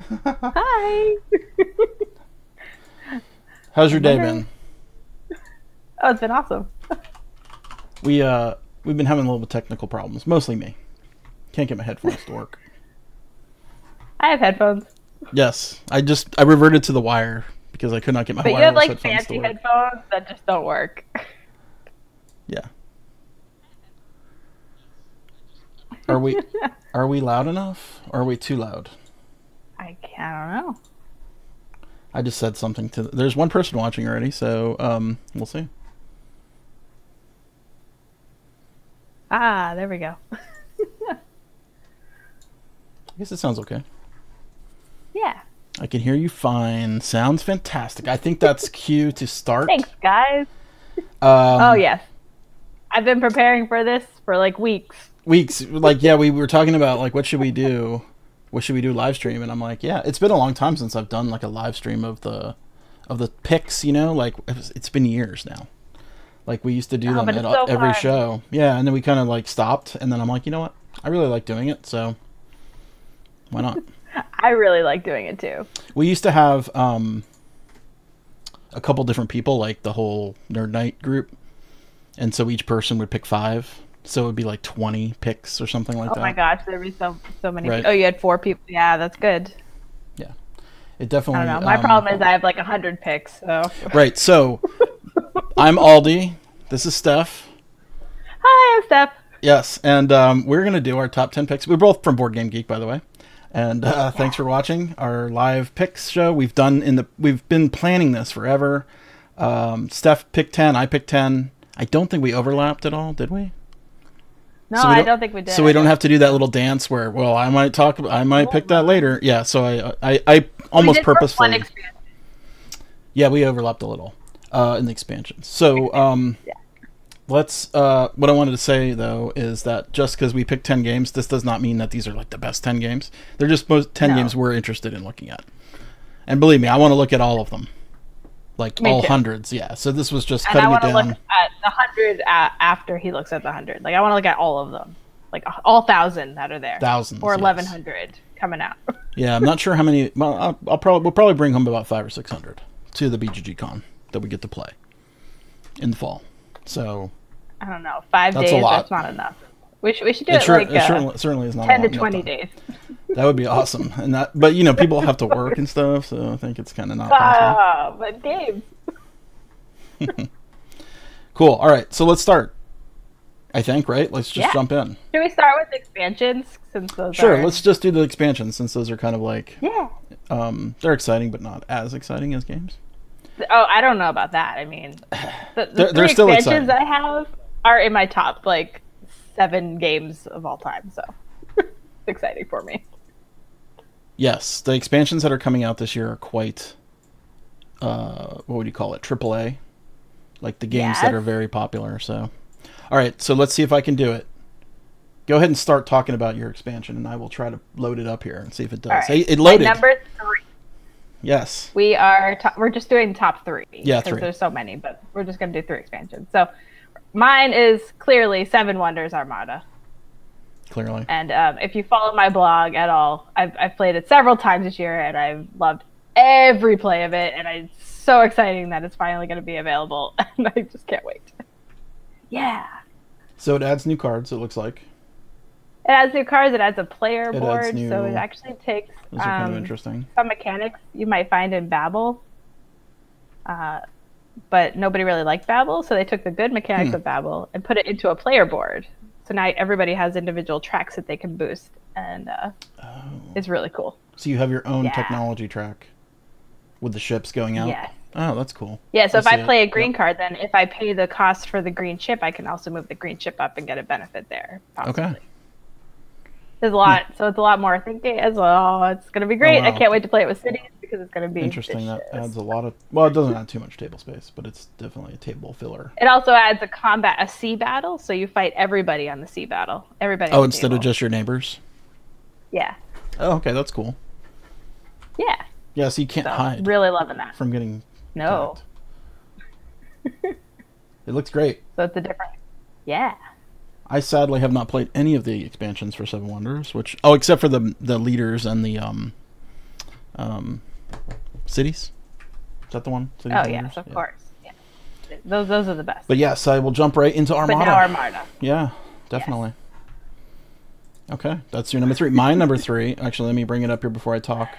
Hi. How's your day been? Oh, it's been awesome. We've been having a little bit of technical problems. Mostly me. Can't get my headphones to work. I have headphones. Yes, I reverted to the wire because I could not get my But you wireless have like headphones to fancy work. headphones that just don't work. Yeah. Are we are we loud enough? Or are we too loud? I don't know. I just said something to. There's one person watching already, so we'll see. Ah, there we go. I guess it sounds okay. Yeah. I can hear you fine. Sounds fantastic. I think that's cue to start. Thanks, guys. Oh, yes. I've been preparing for this for like weeks. Like, yeah, we were talking about like what should we do? What should we do live stream? And I'm like, yeah, it's been a long time since I've done like a live stream of the picks, you know? Like it's been years now. Like we used to do them but at it's so every fun. show. Yeah, and then we kind of like stopped and then I'm like, you know what? I really like doing it, so why not? I really like doing it too. We used to have a couple different people, like the whole Nerd Night group. And so each person would pick 5. So it would be like 20 picks or something like that. Oh my gosh, there'd be so many Right. people. Oh, you had 4 people. Yeah, that's good. Yeah. It definitely... I don't know. My problem is I have like 100 picks, so. Right, so I'm Aldie. This is Steph. Hi, I'm Steph. Yes, and we're going to do our top 10 picks. We're both from Board Game Geek, by the way. And thanks for watching our live picks show. We've been planning this forever. Steph picked 10, I picked 10. I don't think we overlapped at all, did we? No, So I don't think we did. So we don't have to do that little dance where, well, I might pick that later. Yeah, so I almost purposefully. One expansion. Yeah, we overlapped a little in the expansion. So Yeah. let's. What I wanted to say though is that just because we picked 10 games, this does not mean that these are like the best 10 games. They're just 10 games we're interested in looking at. And believe me, I want to look at all of them, like Me all too. hundreds. Yeah. So this was just And cutting I it want to down. look at the 100 after he looks at the 100. Like I want to look at all of them, like all 1,000 that are there, Thousands, or yes. 1,100 coming out. Yeah, I'm not sure how many. Well, we'll probably bring home about 500 or 600 to the BGG Con that we get to play in the fall. So I don't know. 5 That's a days. lot. That's not enough. We should do it like certainly is not 10 a to lot, 20 enough days. time. That would be awesome. But you know, people have to work and stuff, so I think it's kind of not possible. Ah, but games. Cool. All right, so let's start. I think, right? Let's just jump in. Should we start with expansions since those Sure. are... Let's just do the expansions since those are kind of like Yeah. they're exciting, but not as exciting as games. Oh, I don't know about that. I mean, the They're 3 still expansions exciting. I have are in my top like 7 games of all time. So it's exciting for me. Yes, the expansions that are coming out this year are quite. What would you call it? AAA, like the games that Yes. are very popular. So, all right. So let's see if I can do it. Go ahead and start talking about your expansion, and I will try to load it up here and see if it does. All right. Hey, it loaded. My number 3. Yes. We're just doing top 3. Yeah, because 3. there's so many, but we're just gonna do 3 expansions. So mine is clearly 7 Wonders Armada. Clearly. And if you follow my blog at all, I've played it several times this year, and I've loved every play of it. And it's so exciting that it's finally going to be available, and I just can't wait. Yeah. So it adds new cards. It looks like. It adds new cards. It adds a player It adds board, new- so it actually takes Those are kind of interesting. some mechanics you might find in Babel. But nobody really liked Babel, so they took the good mechanics of Babel and put it into a player board. So now everybody has individual tracks that they can boost, and it's really cool. So you have your own Yeah. technology track with the ships going out. Yes. Oh, that's cool. Yeah, so if I see play it. a green Yep. card, then if I pay the cost for the green chip, I can also move the green chip up and get a benefit there. Possibly. Okay. There's a lot, so it's a lot more thinking as well. It's going to be great. wow. I can't wait to play it with cities because it's going to be Interesting. That vicious. adds a lot of. Well, it doesn't add too much table space, but it's definitely a table filler. It also adds a sea battle, so you fight everybody on the sea battle. Everybody. on Oh, the instead table. of just your neighbors. Yeah. Oh, okay, that's cool. Yeah. Yeah, so you can't So hide really loving that. from getting. No. attacked. It looks great. So it's a different. Yeah. I sadly have not played any of the expansions for Seven Wonders, which except for the leaders and the Cities. Is that the one? Cities Oh yes, of course. Yeah. Those are the best. But yes, I will jump right into Armada. But now Armada. Yeah, definitely. Yes. Okay, that's your number 3. My number 3. Actually, let me bring it up here before I talk.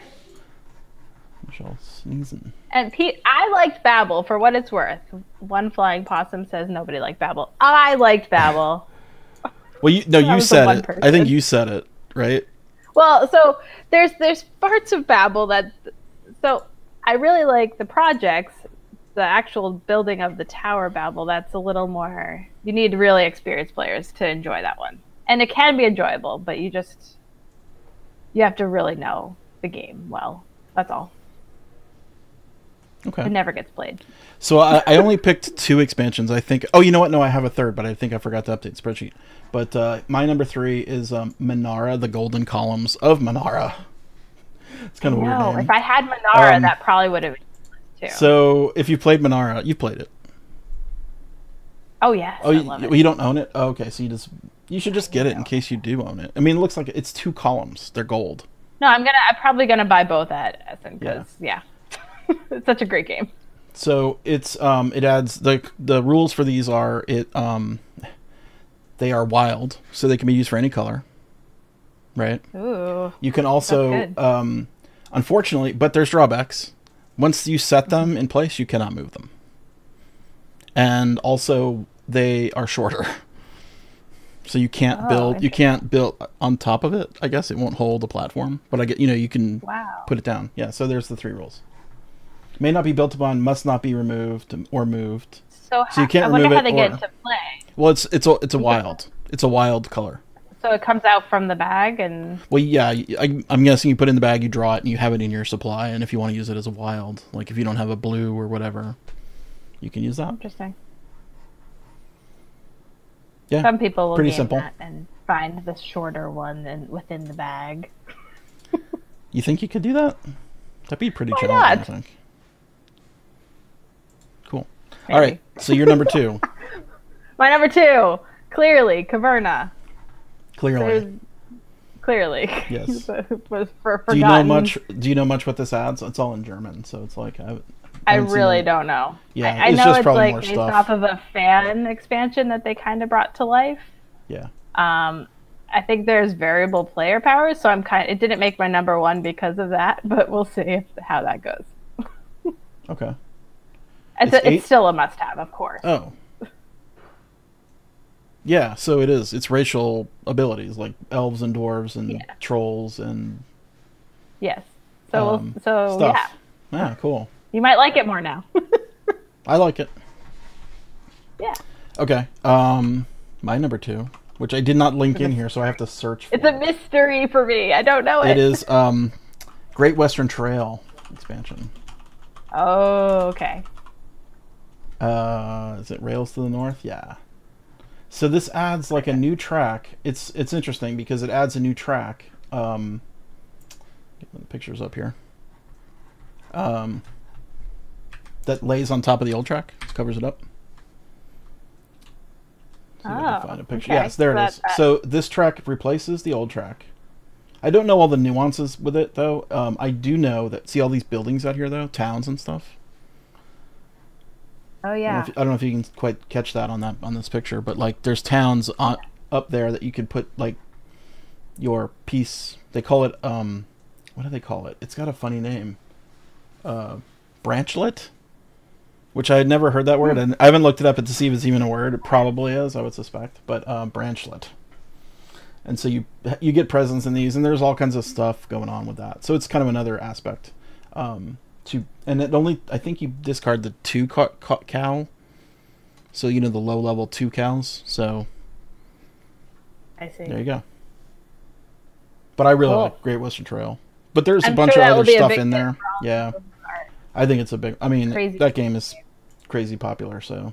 Michelle sneezing. And Pete, I liked Babel for what it's worth. One flying possum says nobody liked Babel. I liked Babel. Well, you said it. I think you said it, right? Well, so there's parts of Babel that. So I really like the projects, the actual building of the tower Babel. That's a little more. You need really experienced players to enjoy that one, and it can be enjoyable, but you have to really know the game well. That's all. Okay. It never gets played. So I only picked 2 expansions. I think. Oh, you know what? No, I have a third, but I think I forgot to update the spreadsheet. But my number 3 is Menorah, the Golden Columns of Menorah. It's kind of weird name. If I had Menorah, that probably would have been too. So if you played Menorah, you played it. Oh yes. Oh, I love it. You don't own it? Oh, okay, so you should just get it in case you do own it. I mean, it looks like it's 2 columns. They're gold. No, I'm probably gonna buy both at Essen because it's such a great game. So it adds the rules for these are they are wild, so they can be used for any color. Right. Ooh. You can also unfortunately, but there's drawbacks. Once you set them in place, you cannot move them. And also they are shorter. So you can't build. You can't build on top of it. I guess it won't hold a platform, but you can put it down. Yeah. So there's the 3 rules. May not be built upon. Must not be removed or moved. So you can't remove it. How they get into play. Well, it's a wild. It's a wild color. So it comes out from the bag and. Well, yeah. I'm guessing you put it in the bag, you draw it, and you have it in your supply. And if you want to use it as a wild, like if you don't have a blue or whatever, you can use that. Interesting. Yeah, some people will pretty game simple. That and find the shorter one within the bag. You think you could do that? That'd be pretty challenging, not? I think. Cool. Maybe. All right, so you're number 2. My number 2, clearly, Caverna. Clearly. Yes. Was forgotten. Do you know much what this adds? It's all in German, so it's like I really don't know. Yeah, I know just it's probably like more based stuff. off of a fan expansion that they kind of brought to life. Yeah. I think there's variable player powers, so it didn't make my number 1 because of that, but we'll see how that goes. Okay. It's still a must-have, of course. Oh. Yeah, so it is. It's racial abilities like elves and dwarves and trolls and. Yes. So stuff. yeah. Yeah, cool. You might like it more now. I like it. Yeah. Okay. My number 2, which I did not link in here, so I have to search for It's a mystery for me. I don't know it. It is Great Western Trail expansion. Oh, okay. Is it Rails to the North? Yeah. So this adds like a new track. It's interesting because it adds a new track. Get the pictures up here. That lays on top of the old track. Covers it up. See if I can find a picture. Okay. Yes, there it is. So this track replaces the old track. I don't know all the nuances with it though. I do know that. See all these buildings out here though, towns and stuff. Oh yeah. I don't know if you can quite catch that on this picture, but like there's towns up there that you could put like your piece. They call it what do they call it? It's got a funny name. Branchlet, which I had never heard that word, and I haven't looked it up to see if it's even a word. It probably is, I would suspect, but branchlet. And so you get presents in these, and there's all kinds of stuff going on with that. So it's kind of another aspect. And it only, I think you discard the 2 cow. So, the low level 2 cows. So, I see. There you go. But I really like Great Western Trail. But there's a bunch of other stuff in there. Yeah. I think it's a big, that game is crazy popular, so.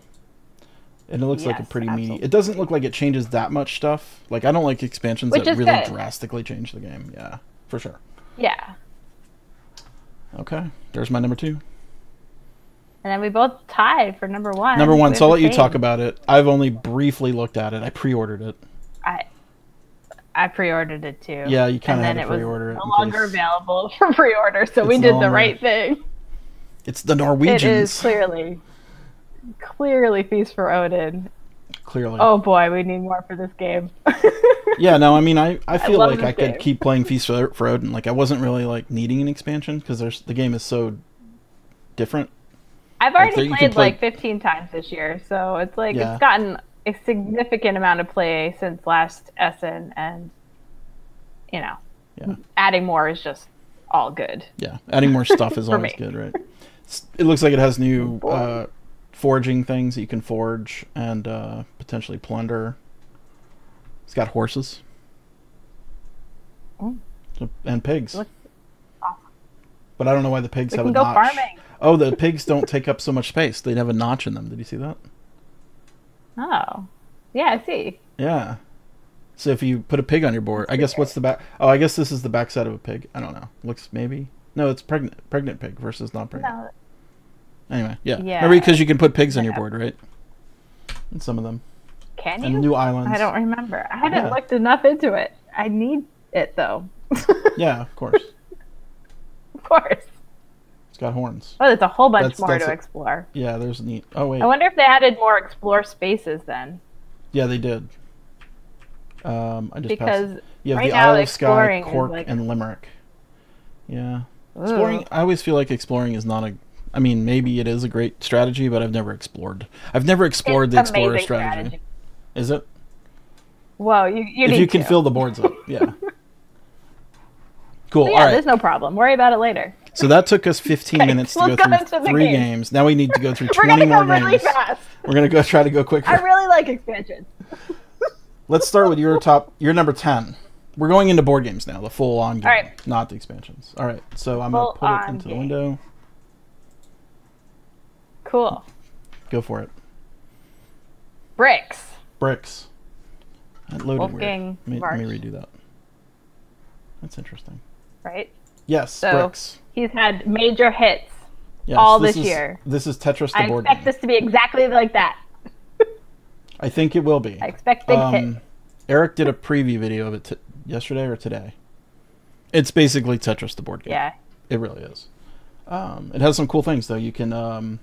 And it looks like a pretty meaty. It doesn't look like it changes that much stuff. Like, I don't like expansions that really drastically change the game. Yeah, for sure. Yeah. Okay, there's my number 2. And then we both tied for number 1. Number 1, so I'll let you talk about it. I've only briefly looked at it. I pre-ordered it. I I pre-ordered it too. Yeah, you kind of had and to then pre-order it it. was no longer available for pre-order, so we It's did no the longer- right thing. It's the Norwegians. It is clearly Feast for Odin. Clearly. Oh boy, we need more for this game. Yeah, no, I mean, I feel love like this I could game. keep playing Feast for Odin. Like, I wasn't really, like, needing an expansion, because the game is so different. I've Like, already you can played play- like 15 times this year, so it's like Yeah. it's gotten a significant amount of play since last Essen, and you know, Yeah. adding more is just all good. Yeah, adding more stuff is For always me. good, right? It looks like it has new boy. foraging things that you can forge and potentially plunder. It's got horses. Mm. And pigs. Looks awesome. But I don't know why the pigs We have can a go notch. farming. Oh, the pigs don't take up so much space. They'd have a notch in them. Did you see that? Oh, yeah, I see. Yeah. So if you put a pig on your board, I guess what's the back? Oh, I guess this is the backside of a pig. I don't know. Looks maybe. No, it's pregnant pig versus not pregnant. No, Anyway, yeah. Yeah. Remember, because you can put pigs on your board, right? And some of them. can you? And new islands. I don't remember. I haven't Yeah. looked enough into it. I need it though. Yeah, of course. Of course. It's got horns. Oh, there's a whole bunch That's- more that's to a- explore. Yeah, there's neat. Oh wait. I wonder if they added more explore spaces then. Yeah, they did. I just Because passed. You have right the now Isle of Skye, exploring is Cork, like- and Limerick. Yeah. Ooh. Exploring. I always feel like exploring is not a. I mean, maybe it is a great strategy, but I've never explored. I've never explored It's the explorer amazing strategy. Is it? Whoa, you If need you can to. fill the boards up, yeah. Cool. But All yeah, right. there's no problem. Worry about it later. So that took us 15 Okay, minutes to let's go go through into the 3 game. games. Now we need to go through We're 20 gonna more go really games. fast. We're gonna try to go quicker. I really like expansions. Let's start with your number 10. We're going into board games now, the full-on game, All right. not the expansions. All right, so I'm going to put it Full-on into the game. window. Cool. Go for it. Bricks. Bricks. That loaded Wolfgang weird. Let me March. redo that. That's interesting. Right? Yes, So bricks. he's had major hits. Yes, all this this is- year. This is Tetris the I Board expect game. this to be exactly like that. I think it will be. I expect big hits. Eric did a preview video of it yesterday or today. It's basically Tetris the Board game. Yeah. It really is. It has some cool things, though. You can... I'm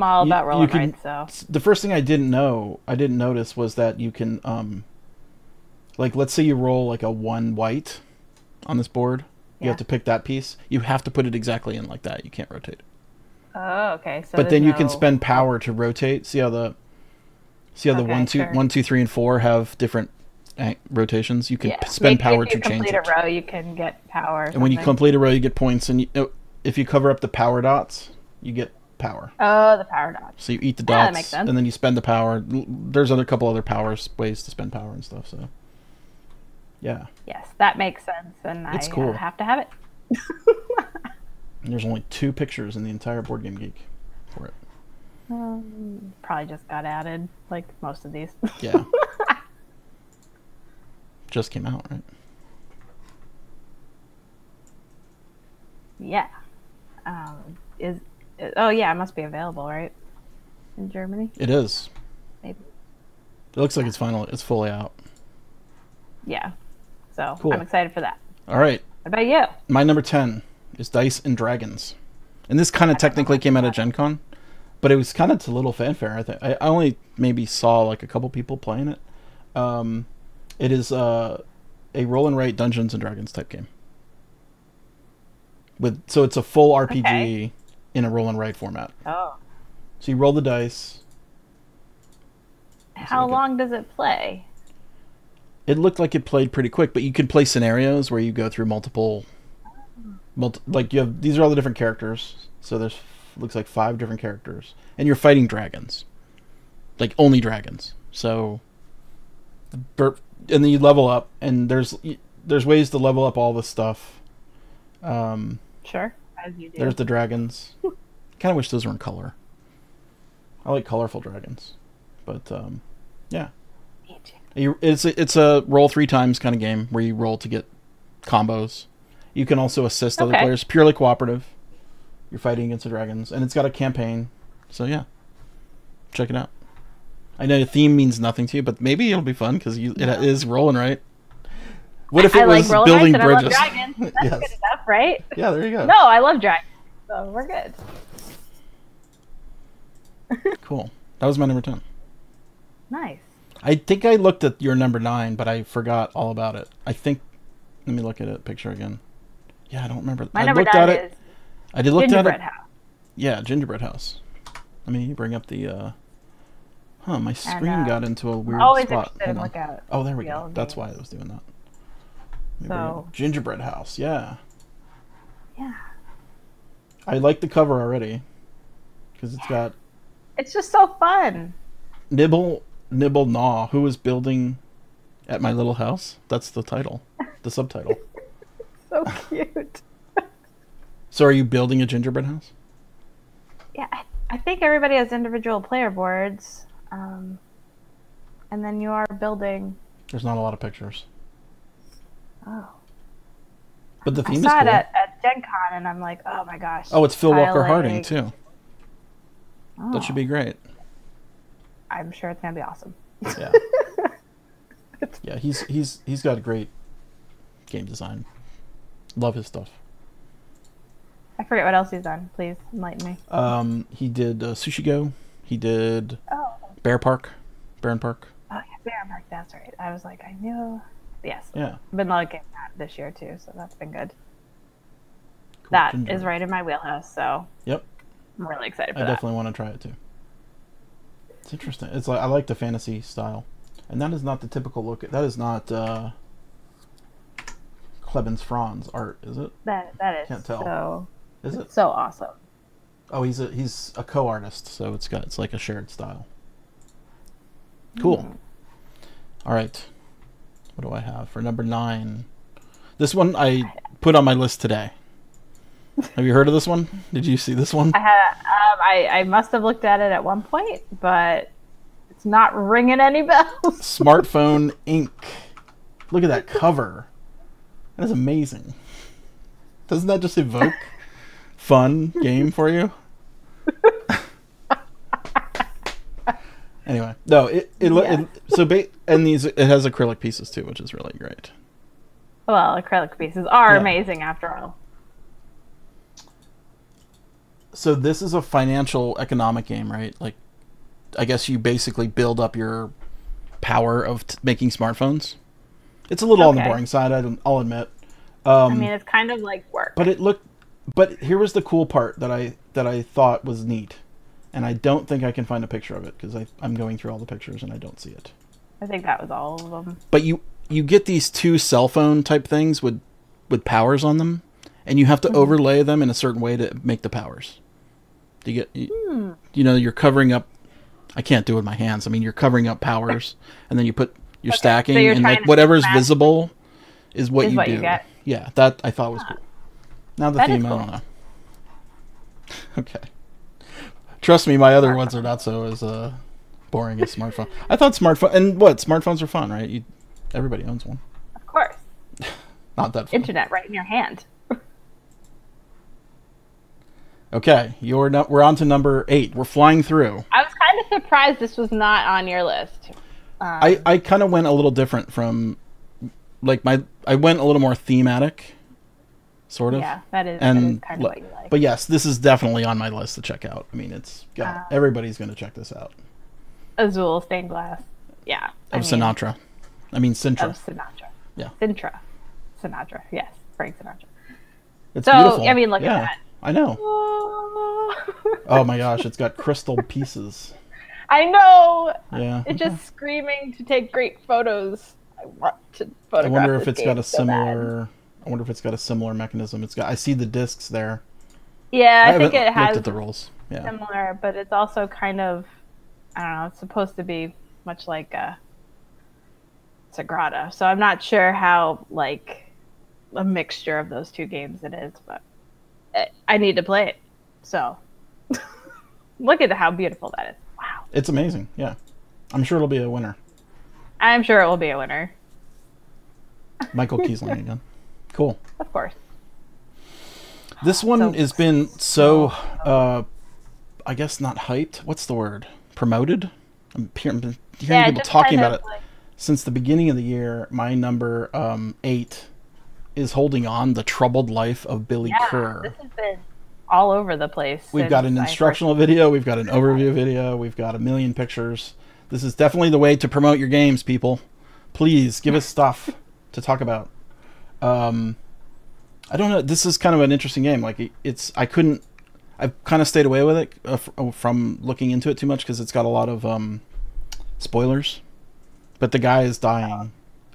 all about rolling can- rights, so. The first thing I didn't notice was that you can, like, let's say you roll like a 1 white on this board. You Yeah. have to pick that piece. You have to put it exactly in like that. You can't rotate it. Oh, okay. So But then there's you can no- spend power to rotate. See how the Okay, 1, 2, sure. 1, 2, 3, and 4 have different rotations. You can Yeah. spend Maybe power if to you change complete it. a row, you can get power. And when you complete a row, you get points. And if you cover up the power dots, you get power. Oh, the power dodge. So you eat the Yeah, that dots, makes sense. and then you spend the power. There's a couple other ways to spend power and stuff. So, yeah, Yes, that makes sense, and It's I cool. have to have it. and there's only 2 pictures in the entire Board Game Geek for it. Probably just got added, like most of these. Yeah, just came out, right? Yeah. Oh yeah, it must be available, right? In Germany, It is. maybe. It looks like it's fully out. Yeah. So Cool. I'm excited for that. All right, What about you? my number 10 is Dice and Dragons, and this kind of technically came out of Gen Con, but it was kind of to little fanfare. I think I only maybe saw like a couple people playing it. It is a roll and write Dungeons and Dragons type game. So it's a full RPG Okay. in a roll and write format. Oh. So you roll the dice. How like a- long does it play? It looked like it played pretty quick, but you could play scenarios where you go through multiple like you have these are all the different characters. So there's looks like 5 different characters, and you're fighting dragons, like only dragons. So, and then you level up, and there's ways to level up all this stuff. Sure, as you do. There's the dragons. Kind of wish those were in color. I like colorful dragons, but yeah. Me too. It's a roll 3 times kind of game where you roll to get combos. You can also assist other Okay. players. Purely cooperative. You're fighting against the dragons, and it's got a campaign. So yeah, check it out. I know theme means nothing to you, but maybe it'll be fun because it is rolling right. What if it was like building bridges? I love dragons. That's Yes. good enough, right? Yeah, there you go. No, I love dragons, so we're good. Cool. That was my number 10. Nice. I think I looked at your number 9, but I forgot all about it. I think. Let me look at it picture again. Yeah, I don't remember. My number 9 is I did look at it. Gingerbread House. Yeah, Gingerbread House. Let me bring up the. My screen got into a weird always spot. interested in look at. Oh, there we go. That's why I was doing that. So Gingerbread House, yeah. Yeah. I like the cover already because it's got. It's just so fun. Nibble, Gnaw. Who is building at my little house? That's the title, the subtitle. So cute. So, are you building a gingerbread house? Yeah, I think everybody has individual player boards, and then you are building. There's not a lot of pictures. Oh. But the theme is cool. I saw it at Gen Con, and I'm like, oh my gosh. Oh, it's Phil Walker Harding, too. Oh. That should be great. I'm sure it's going to be awesome. Yeah. Yeah, he's got a great game design. Love his stuff. I forget what else he's done. Please enlighten me. He did Sushi Go. He did Baron Park. Oh, yeah, Baron Park. That's right. I was like, I knew. Yes. Yeah. I've been liking that this year too, so that's been good. Cool. That is right in my wheelhouse. So. Yep. I'm really excited for that. that. I definitely want to try it too. It's interesting. It's like I like the fantasy style, and that is not the typical look. That is not Clemens Franz art, is it? That is. Can't tell. So. Is it? So awesome. Oh, he's a co-artist, so it's like a shared style. Cool. All right. What do I have for number 9? This one I put on my list today. Have you heard of this one? Did you see this one? I must have looked at it at one point, but it's not ringing any bells. Smartphone Inc. Look at that cover. That is amazing. Doesn't that just evoke fun game for you? Anyway, no, it has acrylic pieces too, which is really great. Well, acrylic pieces are amazing after all. So this is a financial economic game, right? Like, I guess you basically build up your power of making smartphones. It's a little on the boring side, I'll admit. I mean, it's kind of like work. But here was the cool part that I thought was neat, and I don't think I can find a picture of it because I'm going through all the pictures and I don't see it. I think that was all of them. But you get these 2 cell phone type things with powers on them, and you have to overlay them in a certain way to make the powers. Do you get? You're covering up. I can't do it with my hands. I mean, you're covering up powers, and then you're stacking, so and like whatever's visible is what you do. You get. Yeah, that I thought was cool. Now the theme, cool. I don't know. Okay. Trust me, my other ones are not so as boring as smartphone. I thought smartphones are fun, right? Everybody owns one. Of course. Not that fun. Internet right in your hand. Okay, we're on to number 8. We're flying through. I was kind of surprised this was not on your list. I kind of went a little different from, like, I went a little more thematic, sort of. Yeah, that is kind of what you like. But yes, this is definitely on my list to check out. I mean, everybody's going to check this out. Azul stained glass. Yeah. Sinatra. I mean, Sintra. Of Sinatra. Yeah. Sinatra. Yes. Frank Sinatra. It's beautiful. I mean, look at that. I know. Oh my gosh, it's got crystal pieces. I know. Yeah. It's just screaming to take great photos. I want to photograph. I wonder if it's got a similar. I wonder if it's got a similar mechanism. I see the discs there. Yeah, I think it has looked at the rules. Yeah. Similar, but it's also kind of, I don't know. It's supposed to be much like a Sagrada, so I'm not sure how like a mixture of those 2 games it is, but I need to play it. So look at how beautiful that is. Wow. It's amazing. Yeah. I'm sure it'll be a winner. I'm sure it will be a winner. Michael Kiesling again. Cool. Of course. This one has been so, I guess not hyped. What's the word? Promoted? I'm hearing Yeah, people just talking kind about of it like, since the beginning of the year. My number 8 is holding on, The Troubled Life of Billy yeah, Kerr. this has been all over the place. We've got an instructional video, we've got an overview video, we've got a million pictures. This is definitely the way to promote your games, people. Please give us stuff to talk about. I don't know. This is kind of an interesting game. Like I've kind of stayed away with it from looking into it too much because it's got a lot of spoilers. But the guy is dying,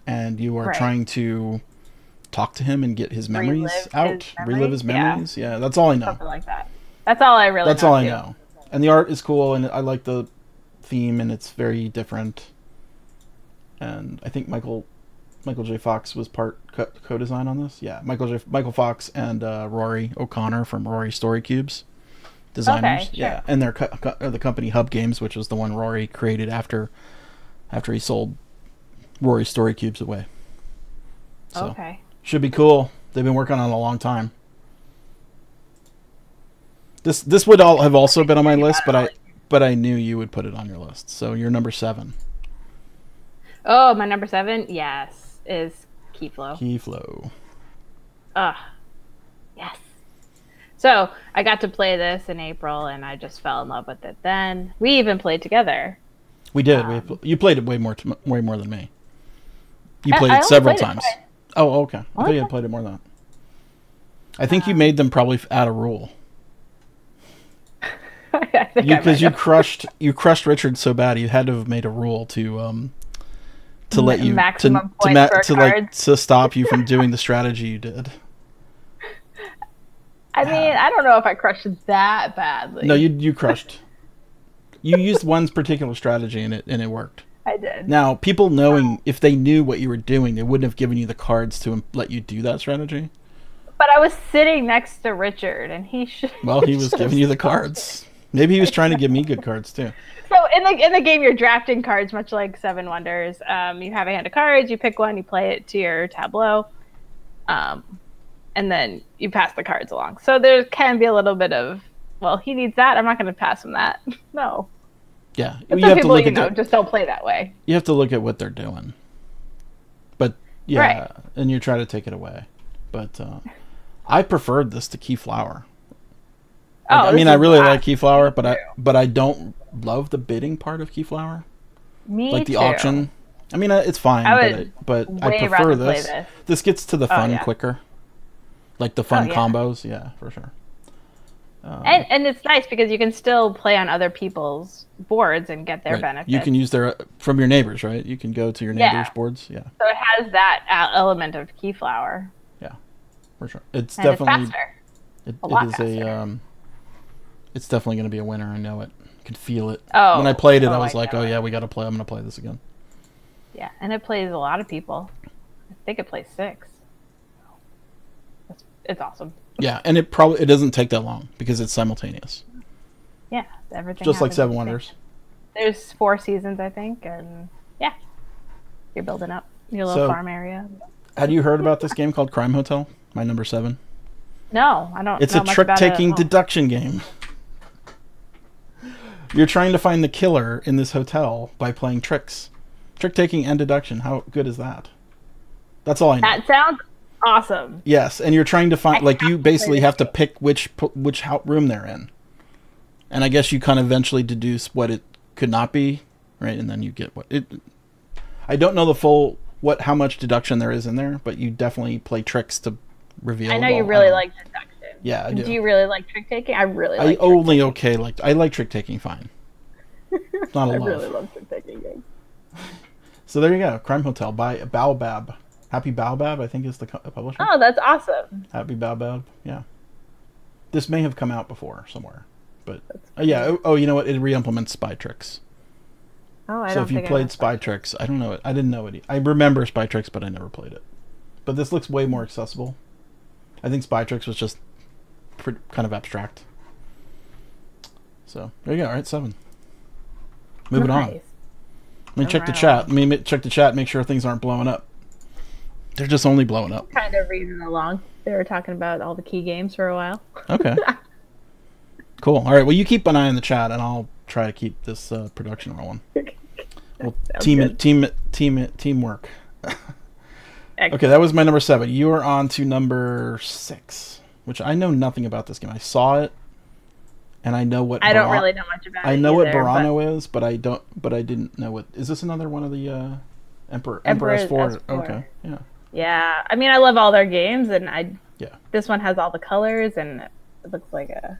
and you are trying to talk to him and get his memories relive his memories. Yeah, that's all I know. Something like that. That's all I really. That's all I know. And the art is cool, and I like the theme, and it's very different. And I think Michael J. Fox was part co-design on this. Yeah, Michael Fox and Rory O'Connor from Rory Story Cubes, designers. Okay, sure. Yeah, and they're the company Hub Games, which was the one Rory created after he sold Rory Story Cubes away. So, okay. should be cool. They've been working on it a long time. This would all have also been on my list, but I knew you would put it on your list. So you're number 7. Oh, my number 7, yes, is Keyflow. Keyflow. Yes. So I got to play this in April, and I just fell in love with it. Then we even played together. We did. You played it way more than me. You played it several times. Oh, okay. I thought you had played it more than that. I think you made them probably add a rule. Because you crushed Richard so bad, you had to have made a rule to let you to stop you from doing the strategy you did. I mean, I don't know if I crushed it that badly. No, you crushed. You used one particular strategy and it worked. I did. Now, people knowing, if they knew what you were doing, they wouldn't have given you the cards to let you do that strategy. But I was sitting next to Richard, and he should. Well, he was giving you the cards. Maybe he was trying to give me good cards too. So in the game, you're drafting cards, much like Seven Wonders. You have a hand of cards. You pick one. You play it to your tableau, and then you pass the cards along. So there can be a little bit of, well, he needs that. I'm not going to pass him that. No. Yeah, but some people, just don't play that way. You have to look at what they're doing. But yeah, and you try to take it away. But I preferred this to Keyflower. I mean, I really like Keyflower, but I don't love the bidding part of Keyflower. Me like the too. Auction. I mean, it's fine, but I prefer this. This gets to the fun quicker. Like the fun combos, yeah, for sure. And it's nice because you can still play on other people's boards and get their benefits. You can use from your neighbors, right? You can go to your neighbors' boards, yeah. So it has that element of Keyflower. Yeah, for sure. It's definitely it's faster. It's definitely going to be a winner. I know it. I could feel it. Oh, when I played it, I was like, "Oh yeah, we got to play. I'm going to play this again." Yeah, and it plays a lot of people. I think it plays 6. It's awesome. Yeah, and it doesn't take that long because it's simultaneous. Yeah, everything. Just like Seven Wonders. There's 4 seasons, I think, and yeah, you're building up your little farm area. Had you heard about this game called Crime Hotel? My number 7. No, I don't. It's a trick-taking deduction game. You're trying to find the killer in this hotel by playing tricks. Trick-taking and deduction. How good is that? That's all I know. That sounds awesome. Yes, and you're trying to find, you basically have to pick which room they're in. And I guess you kind of eventually deduce what it could not be, right? And then you get what it... I don't know the full, how much deduction there is in there, but you definitely play tricks to reveal. I know you really like deduction. Yeah, I do. Do you really like trick-taking? I really like I like trick-taking fine. Not a lot. I really love trick-taking games. So there you go. Crime Hotel by Baobab. Happy Baobab, I think, is the publisher. Oh, that's awesome. Happy Baobab, yeah. This may have come out before somewhere. But, yeah. Oh, you know what? It re-implements Spy Tricks. Oh, I So if you played Spy Tricks, I don't know it. I didn't know it. I remember Spy Tricks, but I never played it. But this looks way more accessible. I think Spy Tricks was just kind of abstract. So there you go. All right, 7. Moving on. Let me check the chat. Check the chat. Make sure things aren't blowing up. They're just only blowing up. Kind of reading along. They were talking about all the key games for a while. Okay. Cool. All right. Well, you keep an eye on the chat, and I'll try to keep this production rolling. Well, Sounds good. teamwork. Excellent. Okay, that was my number 7. You are on to number 6, which I know nothing about this game. I saw it, and I know what I don't really know much about it. I know what either, Burano is, but I don't. But I didn't know what. Is this another one of the Emperor S4? Okay, yeah. Yeah, I mean, I love all their games, and this one has all the colors, and it looks like a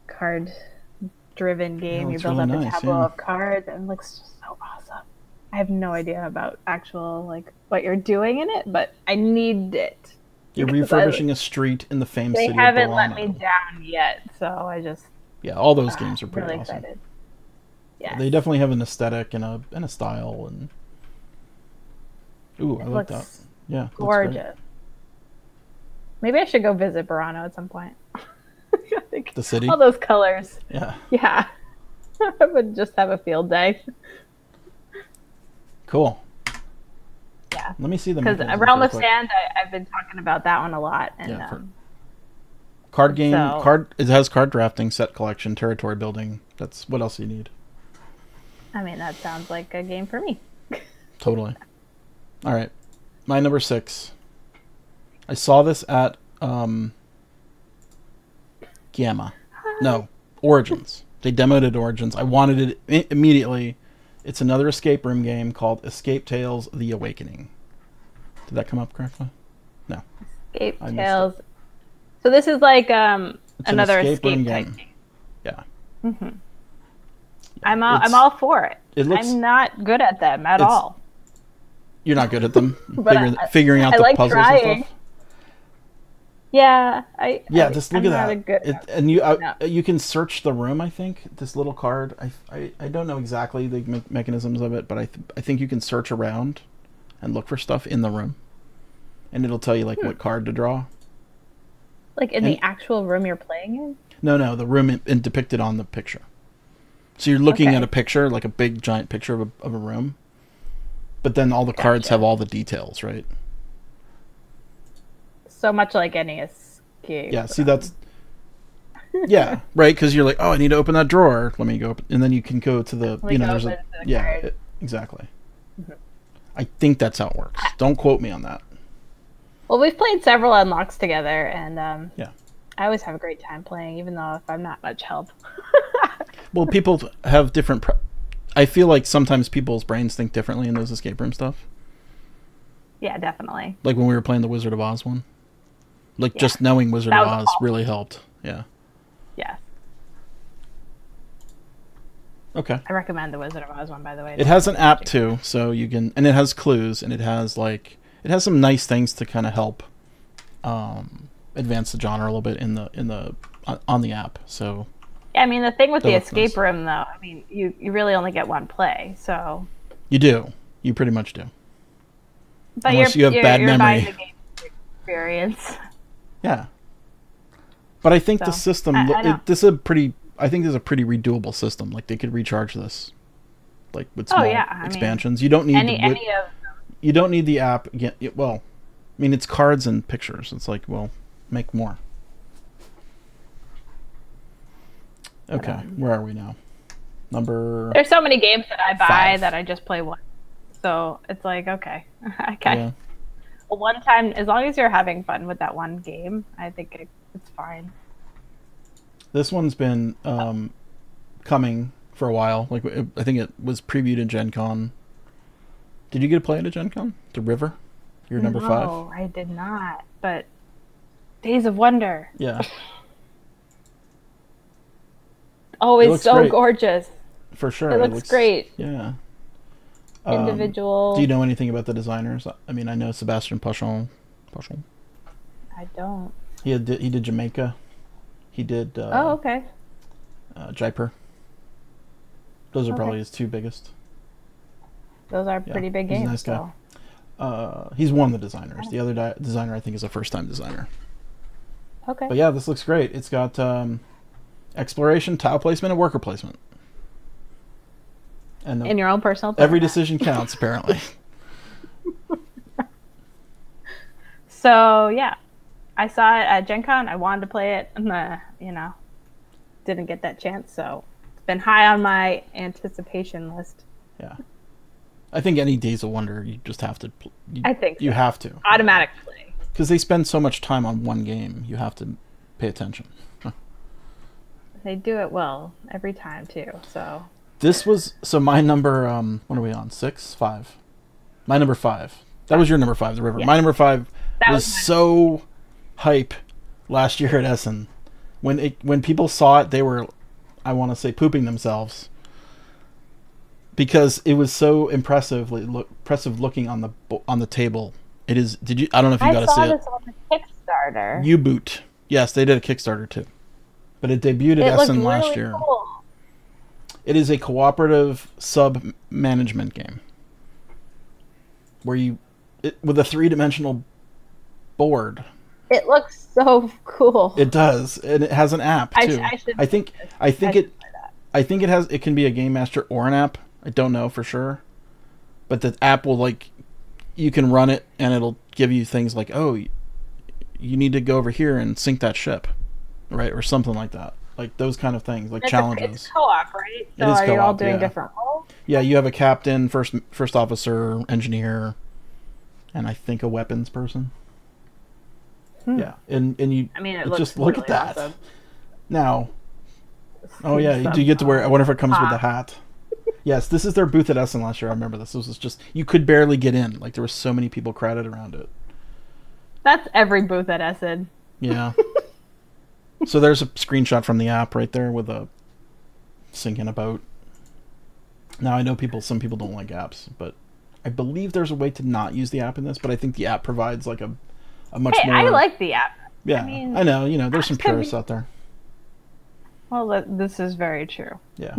card-driven game. You build really up nice, a tableau yeah. of cards, and it looks just so awesome. I have no idea about actual what you're doing in it, but I need it. You're refurbishing a street in the famed city of Burano. They haven't let me down yet, so I just all those games are pretty really awesome. excited. Yeah, They definitely have an aesthetic and a style, and I like that. Yeah, gorgeous. Maybe I should go visit Burano at some point. The city, all those colors. Yeah. I would just have a field day. Cool. Yeah. Let me see them. Because Realm of Sand, I've been talking about that one a lot. And card game, it has card drafting, set collection, territory building. That's what else you need. I mean, that sounds like a game for me. Totally. All right. My number 6. I saw this at Gamma. No, Origins. They demoed it at Origins. I wanted it immediately. It's another escape room game called Escape Tales: The Awakening. Did that come up correctly? No. Escape Tales. So this is like another escape room game. Yeah. Mm-hmm. I'm all for it. I'm not good at them at all. You're not good at them. Figuring out the like puzzles trying. and stuff. Yeah, just look at that. And you can search the room. I think this little card. I don't know exactly the mechanisms of it, but I think you can search around and look for stuff in the room, and it'll tell you what card to draw. Like in the actual room you're playing in? No, the room depicted on the picture. So you're looking at a picture, like a big giant picture of a room, but then all the cards have all the details, right? So much like any escape. Yeah, see that's... Yeah, right, because you're like, oh, I need to open that drawer. Let me go open... And then you can go to the... there's a... Yeah, exactly. Mm-hmm. I think that's how it works. Don't quote me on that. Well, we've played several unlocks together, and I always have a great time playing, even though if I'm not much help. Well, people have different... I feel like sometimes people's brains think differently in those escape room stuff. Yeah, definitely. Like when we were playing the Wizard of Oz one. Just knowing Wizard of Oz really helped. Yeah. Yeah. Okay. I recommend the Wizard of Oz one, by the way. It has an app too, so you can, and it has clues, and it has some nice things to kind of help advance the genre a little bit on the app. So. Yeah, I mean the thing with the escape room, though, I mean you really only get one play, so. You do. You pretty much do. But unless you have bad memory. Buying the game experience. Yeah. But I think the system, this is a pretty redoable system. Like they could recharge this, with small expansions. You don't need any of them. You don't need the app again. Well, I mean it's cards and pictures. It's make more. Okay, where are we now? There's so many games that I buy 5. That I just play one. So it's like, okay, okay. Well, one time, as long as you're having fun with that one game, I think it's fine. This one's been coming for a while. I think it was previewed in Gen Con. Did you get to play it at Gen Con? The River? You're number 5? No, I did not. But Days of Wonder. Yeah. Always so gorgeous. For sure. It looks great. Yeah. Individual. Do you know anything about the designers? I mean, I know Sebastian Pachon. I don't. He did Jamaica. He did. Okay. Jaipur. Those are probably his 2 biggest. Those are pretty big games. He's a nice guy. He's one of the designers. The other designer, I think, is a first-time designer. Okay. But yeah, this looks great. It's got exploration, tile placement, and worker placement. And in your own personal every decision counts, apparently. So yeah, I saw it at Gen Con. I wanted to play it, and didn't get that chance. So been high on my anticipation list. Yeah. I think any Days of Wonder, you just have to. I think so. You have to. Automatic play. Because they spend so much time on one game, you have to pay attention. They do it well every time too. So this was my number. What are we on? 6, 5. My number 5. That was your number 5, the river. Yeah. My number 5 was so hype last year at Essen. When people saw it, they were, I want to say, pooping themselves because it was so impressive looking on the table. It is. Did you? I don't know if you got to see it. I saw this on the Kickstarter. U-Boot. Yes, they did a Kickstarter too. But it debuted at Essen last year. Cool. It is a cooperative sub-management game where with a 3-dimensional board. It looks so cool. It does, and it has an app too. I think it can be a game master or an app. I don't know for sure, but the app will you can run it and it'll give you things like, oh, you need to go over here and sink that ship. Right, or something like that. Like those kind of things, like challenges. It's co-op, right? So are you all doing different roles? Yeah, you have a captain, first officer, engineer, and I think a weapons person. Yeah, and you. I mean, just look at that. Awesome. Now, oh yeah, do you get to wear? I wonder if it comes with the hat. Yes, this is their booth at Essen last year. I remember this. This was just you could barely get in. Like there were so many people crowded around it. That's every booth at Essen. Yeah. So there's a screenshot from the app right there with a sinking a boat. Now I know some people don't like apps, but I believe there's a way to not use the app in this. But I think the app provides like a much more. I like the app. Yeah, I know. You know, there's some purists out there. Well, this is very true. Yeah.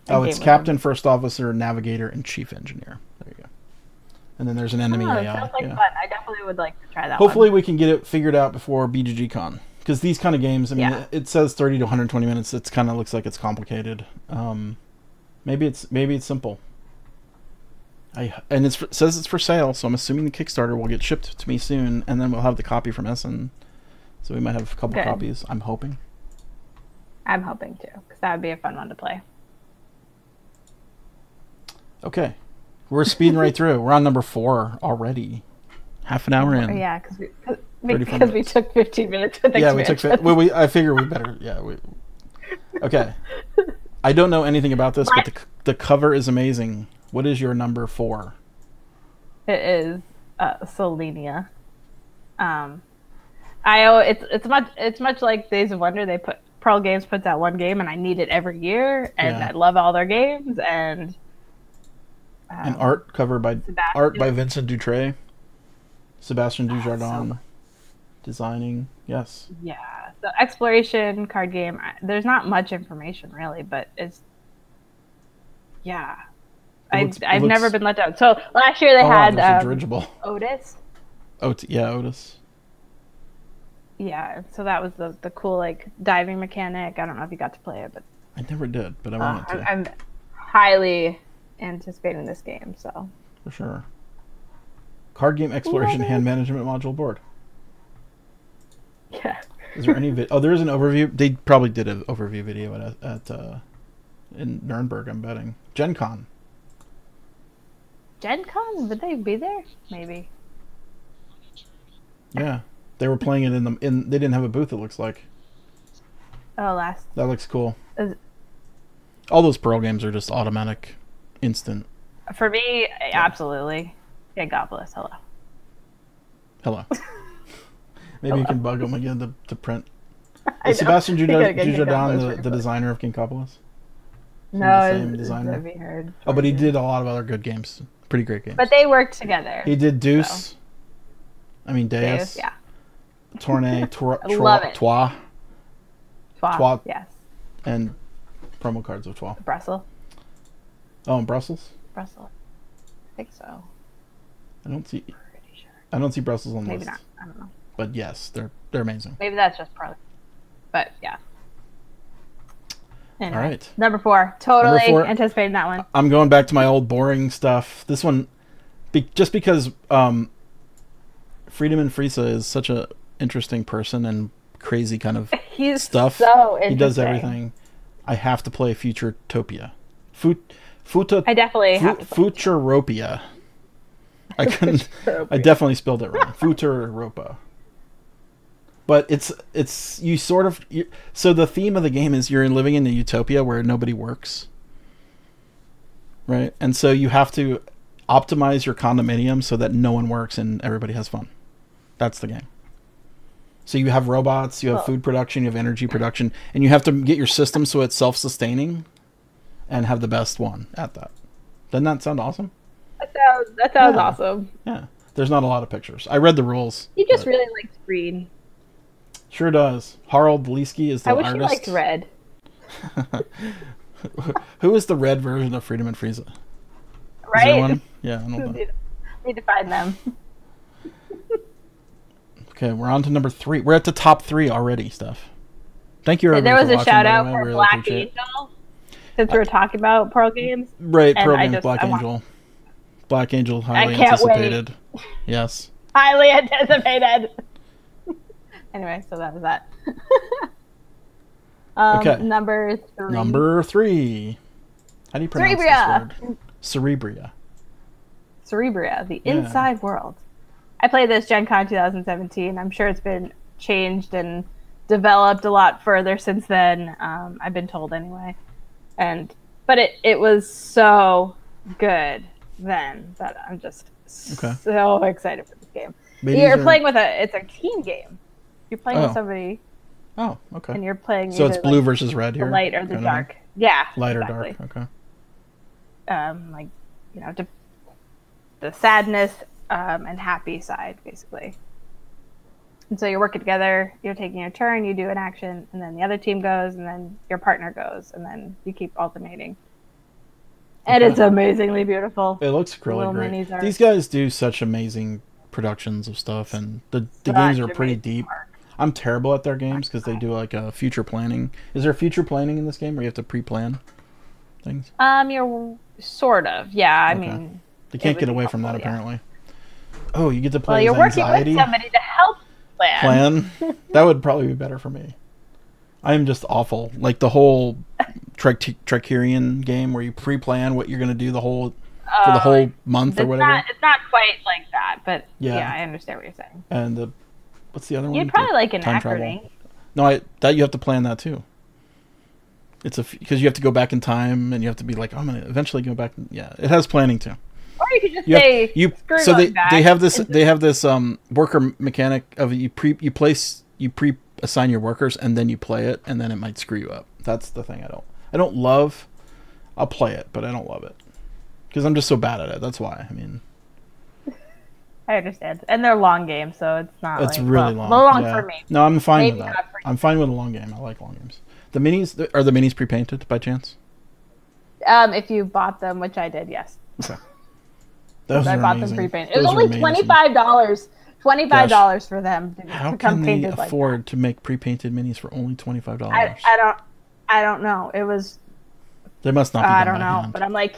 It's captain, first officer, navigator, and chief engineer. There you go. And then there's an enemy AI. Sounds like fun. I definitely would like to try that. Hopefully we can get it figured out before BGG Con. Because these kind of games, I mean, it says 30 to 120 minutes. It kind of looks like it's complicated. Maybe it's simple. And it says it's for sale, so I'm assuming the Kickstarter will get shipped to me soon, and then we'll have the copy from Essen. So we might have a couple copies. I'm hoping. I'm hoping too, because that would be a fun one to play. Okay. We're speeding right through. We're on number 4 already. Half an hour in. Yeah, because we took 15 minutes with expansion. Yeah, I figure we better. Yeah, okay. I don't know anything about this, but the cover is amazing. What is your number 4? It is Selenia. It's much like Days of Wonder. Pearl Games puts out one game, and I need it every year, and I love all their games, and art cover by Vincent Dutray, Sebastian Dujardin, designing. Yes. Yeah, the exploration card game. There's not much information really, but it's I've never been let down. So last year they had Otis. Otis. Yeah, so that was the cool like diving mechanic. I don't know if you got to play it, but I never did, but I wanted to. I'm highly anticipating this game, so for sure. Card game exploration hand management module board. Yeah. Is there any there is an overview. They probably did an overview video at in Nuremberg, I'm betting. Gen Con. Gen Con? Would they be there? Maybe. Yeah. They were playing it they didn't have a booth, it looks like. Oh, that looks cool. All those Pearl games are just automatic, instant. For me, absolutely. Yeah, God bless. Hello. Maybe you can bug them again to print. Is Sebastian Dujardin the designer of Kinkopolis? No, same designer. Oh, but he did a lot of other good games. Pretty great games. But they worked together. He did Deuce. So. I mean, Deus. Yeah. Tournée, Trois, yes. And promo cards of Trois. Brussels. Oh, in Brussels? Brussels. I think so. I don't see Brussels on the list. Maybe not. I don't know. But yes, they're amazing. Maybe that's just part of it. But yeah. Anyway, all right. Number 4. Totally anticipating that one. I'm going back to my old boring stuff. This one, just because Friedemann Friese is such a interesting person and crazy kind of He's stuff. So interesting. He does everything. I have to play Futuretopia. I definitely have to play Futuropia. I couldn't. I definitely spelled it wrong. Futuropa. But it's you sort of. So the theme of the game is you're living in a utopia where nobody works. Right? And so you have to optimize your condominium so that no one works and everybody has fun. That's the game. So you have robots, you have food production, you have energy production, and you have to get your system so it's self-sustaining and have the best one at that. Doesn't that sound awesome? That sounds awesome. Yeah. There's not a lot of pictures. I read the rules. He just really likes green. Sure does. Harald Leesky is the artist. I wish he liked red. Who is the red version of Freedom and Frieza? Right? Is there one? Yeah, I don't know. Need to find them. Okay, we're on to number 3. We're at the top 3 already, Steph. Thank you, everybody. There was a shout out for really Black Angel, since we were talking about Pearl games. Right, Pearl games, Black Angel. Black Angel, highly anticipated. Wait. Yes. Highly anticipated. Anyway, so that was that. Okay. Number 3. Number 3. How do you pronounce this word? Cerebria. Cerebria, the inside world. I played this Gen Con 2017. I'm sure it's been changed and developed a lot further since then. I've been told anyway. But it was so good then that I'm just so excited for this game. You're playing with it's a team game. You're playing with somebody. Oh, okay. And you're playing. So it's blue versus red here. The light or the dark. Yeah. Light or dark. Okay. The sadness and happy side, basically. And so you're working together, you're taking your turn, you do an action, and then the other team goes, and then your partner goes, and then you keep alternating. And it's amazingly beautiful. It looks really great. These guys do such amazing productions of stuff, and the games are pretty deep. I'm terrible at their games because they do like a future planning. Is there future planning in this game where you have to pre-plan things? You're sort of, yeah. I mean, they can't get away from that apparently. Oh, you get to play. Well, you're working with somebody to help plan. That would probably be better for me. I am just awful. Like the whole Tricerian game where you pre-plan what you're going to do for the whole month or whatever. It's not quite like that, but yeah, I understand what you're saying. And what's the other one? You'd probably like an Acronym. No, that you have to plan that too. It's because you have to go back in time and you have to be like, I'm going to eventually go back. Yeah, it has planning too. Or you could just say so they have this worker mechanic of you pre-assign your workers and then you play it and then it might screw you up. That's the thing I don't love. I'll play it, but I don't love it because I'm just so bad at it. That's why. I mean, I understand, and they're long games, so it's not. It's really long. Long for me. No, I'm fine with that. I'm fine with a long game. I like long games. The minis are the minis pre-painted by chance? If you bought them, which I did, yes. Okay. I bought them pre-painted. It was only $25. $25 for them to How come can they afford to make pre-painted minis for only $25? I don't know. It was. They must not be. I don't know, but I'm like,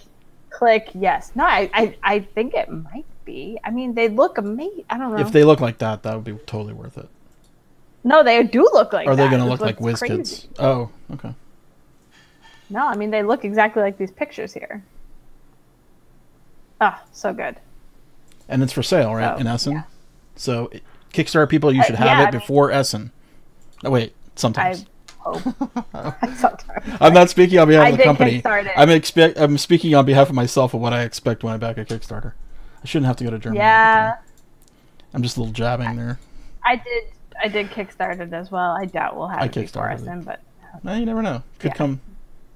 click yes. No, I think it might be. I mean, they look amazing. I don't know. If they look like that would be totally worth it. No, they do look like that. Are they going to look like WizKids? Oh, okay. No, I mean, they look exactly like these pictures here. Ah, so good. And it's for sale, right, in Essen? Yeah. So, Kickstarter people, you should have it before Essen. Oh, wait, sometimes. I hope. Sometimes. I'm not speaking on behalf of the company. I'm speaking on behalf of myself of what I expect when I back a Kickstarter. I shouldn't have to go to Germany. Yeah. I'm just a little jabbing there. I did Kickstarter it as well. I doubt we'll have it before Essen, but... No, you never know. Could come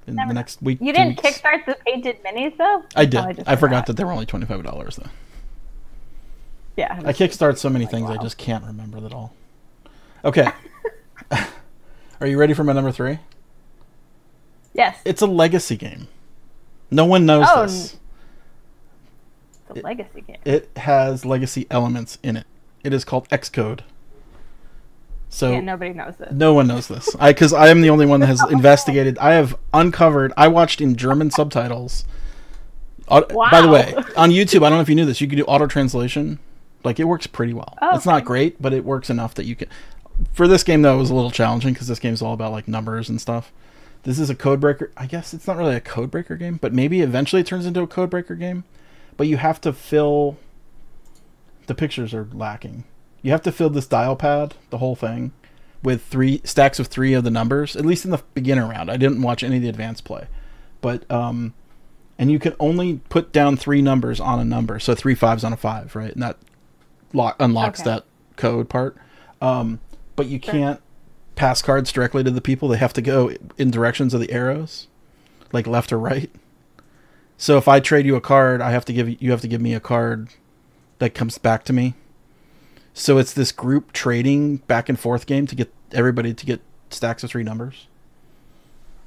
in the next week. You didn't kickstart the painted minis, though? I did. I forgot that they were only $25, though. Yeah. I kickstart so many things, I just can't remember that all. Okay. Are you ready for my number 3? Yes. It's a legacy game. No one knows this. It's a legacy game. It has legacy elements in it. It is called Xcode. So nobody knows this. No one knows this. Because I am the only one that has investigated. I have uncovered. I watched in German subtitles. Wow. By the way, on YouTube, I don't know if you knew this. You can do auto translation. Like, it works pretty well. Oh, it's not great, but it works enough that you can. For this game, though, it was a little challenging because this game is all about like numbers and stuff. This is a codebreaker. I guess it's not really a codebreaker game, but maybe eventually it turns into a codebreaker game. But you have to fill... The pictures are lacking. You have to fill this dial pad, the whole thing, with 3 stacks of 3 of the numbers, at least in the beginner round. I didn't watch any of the advanced play. But, and you can only put down 3 numbers on a number. So 3 5s on a 5, right? And that unlocks that code part. But you can't pass cards directly to the people. They have to go in directions of the arrows, like left or right. So if I trade you a card, you have to give me a card that comes back to me. So it's this group trading back and forth game to get everybody to get stacks of 3 numbers.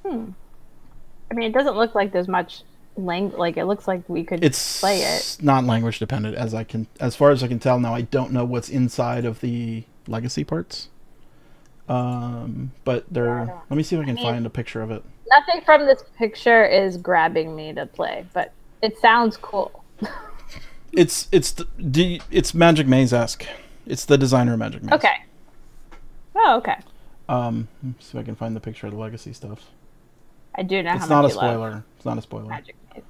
I mean, it doesn't look like there's much like it looks like we could play it. It's not language dependent as far as I can tell now. I don't know what's inside of the legacy parts. But let me see if I can find a picture of it. Nothing from this picture is grabbing me to play, but it sounds cool. It's Magic Maze-esque. It's the designer of Magic Maze. Okay. Oh, okay. Let me see if I can find the picture of the legacy stuff. I do know. It's not a spoiler. It's not a spoiler. Magic Maze.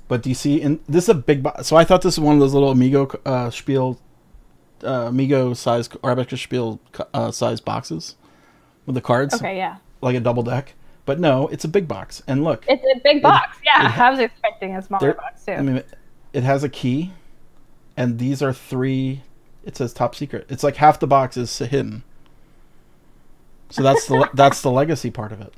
But do you see? This is a big box. So I thought this was one of those little Amigo Spiel, Amigo size or Abacus Spiel size boxes with the cards. Okay, yeah. Like a double deck. But no, it's a big box. And look, it's a big box. I was expecting a smaller box too. I mean, it has a key, and these are 3. It says top secret. It's like half the box is hidden. So that's the legacy part of it,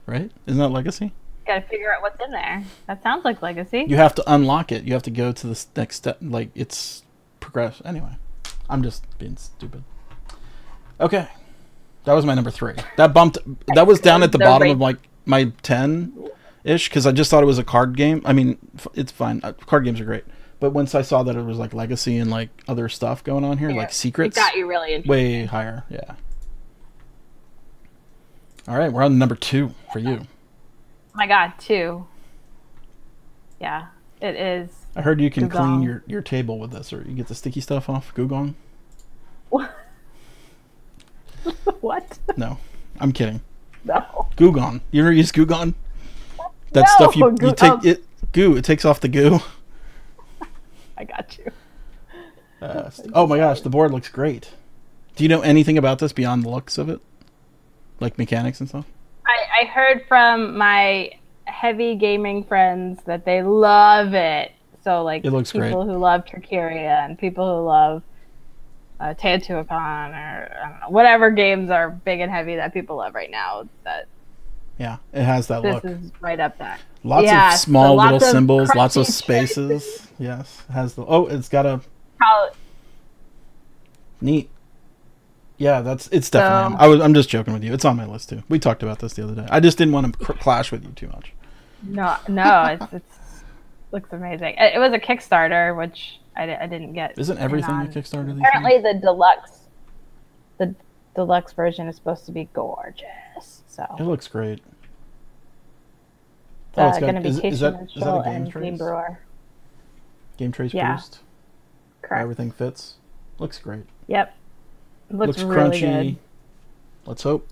right? Isn't that legacy? Got to figure out what's in there. That sounds like legacy. You have to unlock it. You have to go to the next step. Like it's progress. Anyway, I'm just being stupid. Okay, that was my number 3. That was down at the bottom of like my 10-ish because I just thought it was a card game. I mean, it's fine. Card games are great. But once I saw that it was like legacy and like other stuff going on here, like secrets, it got you really interested. Way higher, yeah. All right, we're on number 2 for you. Oh my God, 2. Yeah, it is. I heard you can clean your table with this, or you get the sticky stuff off. Gugong. What? No, I'm kidding. No. Gugong. You ever use Gugong? That stuff you take it. Goo. It takes off the goo. I got you. Oh my gosh, the board looks great. Do you know anything about this beyond the looks of it? Like mechanics and stuff? I heard from my heavy gaming friends that they love it. So like it looks people who love Terraria and people who love Teotihuacan or I don't know, whatever games are big and heavy that people love right now. Yeah, it has that look. This is right up there. Lots of small little symbols, lots of spaces. Yes, it has the. Oh, it's got a. Neat. Yeah, it's definitely. I'm just joking with you. It's on my list too. We talked about this the other day. I just didn't want to clash with you too much. No, it's looks amazing. It was a Kickstarter, which I didn't get. Isn't everything a Kickstarter? Apparently, the deluxe version is supposed to be gorgeous. So it looks great. It's going to be Tasting Minstrel and Game Brewer. Game Trace Boost? Correct. Everything fits. Looks great. Yep. Looks crunchy. really good. Let's hope.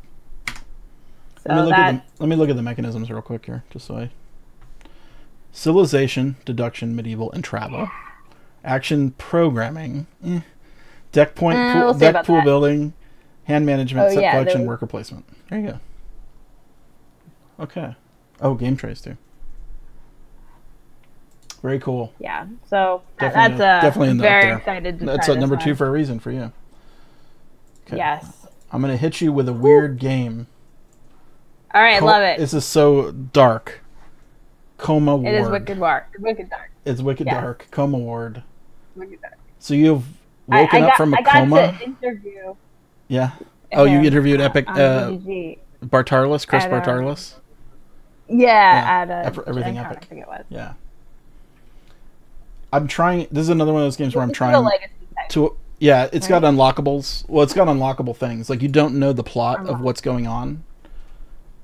So let me look at the mechanisms real quick here, just so I... Civilization, deduction, medieval, and travel. Action programming. Deck point, deck pool building, hand management, set collection, worker placement. There you go. Okay. Oh, game trace too. Very cool. Yeah. So definitely that's very excited to try That's number 2 for a reason for you. Okay. Yes. I'm gonna hit you with a weird game. All right, love it. This is so dark. Coma Ward. It is wicked dark. Wicked dark. It's wicked dark. Coma Ward. Wicked dark. So you've woken up from a coma. I got to interview. Yeah. Oh, you interviewed Epic Bartarlis, Chris Bartarlis. Yeah, at Everything Epic. I think it was. Yeah. I'm trying. This is another one of those games where I'm trying to. Yeah, it's got unlockables. Well, it's got unlockable things. Like you don't know the plot of what's going on.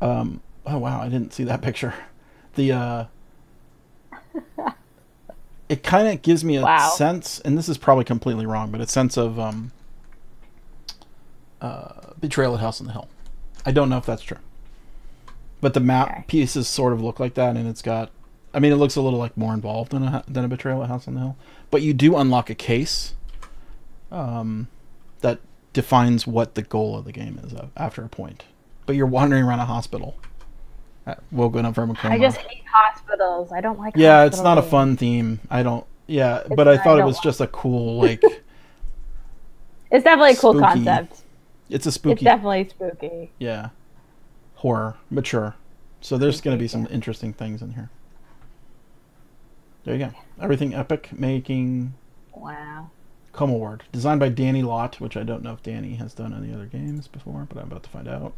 Oh wow, I didn't see that picture. The it kind of gives me a sense, and this is probably completely wrong, but a sense of Betrayal at House on the Hill. I don't know if that's true, But the map pieces sort of look like that, and it's got... I mean, it looks a little like more involved than a Betrayal at House on the Hill. But you do unlock a case that defines what the goal of the game is after a point. But you're wandering around a hospital. Woken up from a coma. I just hate hospitals. I don't like Yeah, it's not a fun theme. I don't... Yeah, but I thought it was just a cool, like... It's definitely a cool concept. It's a spooky... It's definitely spooky. Yeah. Horror. Mature. So there's going to be some interesting things in here. There you go. Everything epic, making... Wow. Coma Ward. Designed by Danny Lott, which I don't know if Danny has done any other games before, but I'm about to find out.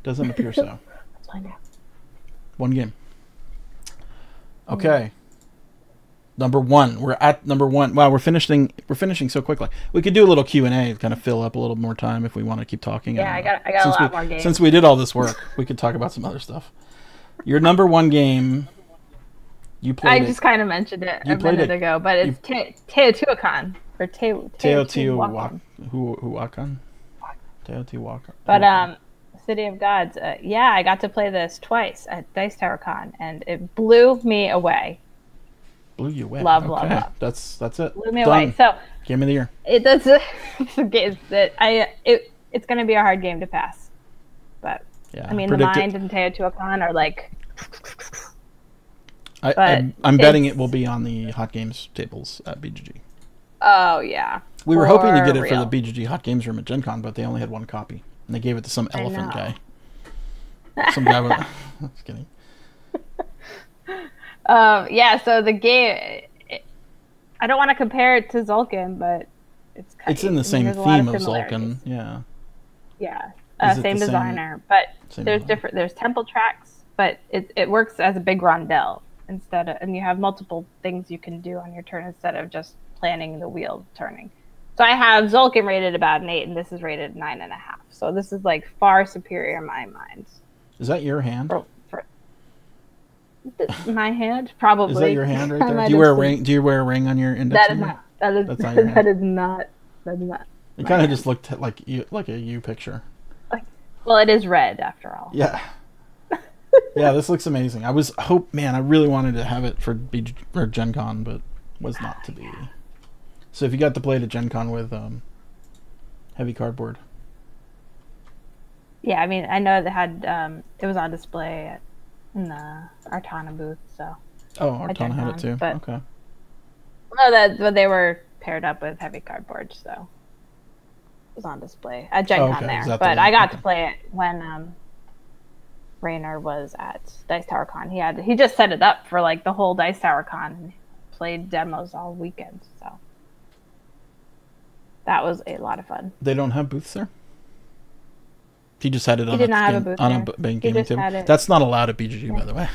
Doesn't appear so. Let's find out. One game. Okay. Number one. We're at number one. Wow, we're finishing so quickly. We could do a little Q&A to kind of fill up a little more time if we want to keep talking. Yeah, I got a lot more games. Since we did all this work, we could talk about some other stuff. Your number one game, you played I just kind of mentioned it a minute ago, but it's Teotihuacan. Or Teotihuacan. Teotihuacan. But, City of Gods, yeah, I got to play this twice at Dice Tower Con, and it blew me away. Blew you away. Love. That's it. Blew me away. So Game of the Year. It's a game that it's going to be a hard game to pass, but yeah, I mean the Mind and Teotihuacan are like. I'm betting it will be on the Hot Games tables at BGG. Oh yeah. We were hoping to get it for the BGG Hot Games room at Gen Con, but they only had one copy, and they gave it to some elephant guy. Some guy with. I'm just kidding. Yeah, so the game, I don't want to compare it to Vulcan, but it's in the same theme of Vulcan. Yeah. Yeah, same designer, but there's temple tracks, but it works as a big rondel and you have multiple things you can do on your turn instead of just planning the wheel turning. So I have Vulcan rated about an 8, and this is rated 9.5. So this is like far superior in my mind. Is that your hand? My hand, probably. Is that your hand right there? Do you wear a ring? Do you wear a ring on your index finger? That's not your hand. That is not. It kind of just looked like a U picture. Well, it is red after all. Yeah. Yeah, this looks amazing. I really wanted to have it for Gen Con, but was not to be. So if you got to play it at Gen Con with heavy cardboard. Yeah, I mean, I know it had it was on display in the Artana booth, so. Oh, Artana had it too. But, okay. No, but they were paired up with heavy cardboard, so it was on display at Gen Con there. But I got to play it when Rainer was at Dice Tower Con. He just set it up for like the whole Dice Tower Con and played demos all weekend, so that was a lot of fun. They don't have booths there? He just had it on a gaming table. That's not allowed at BGG, by the way.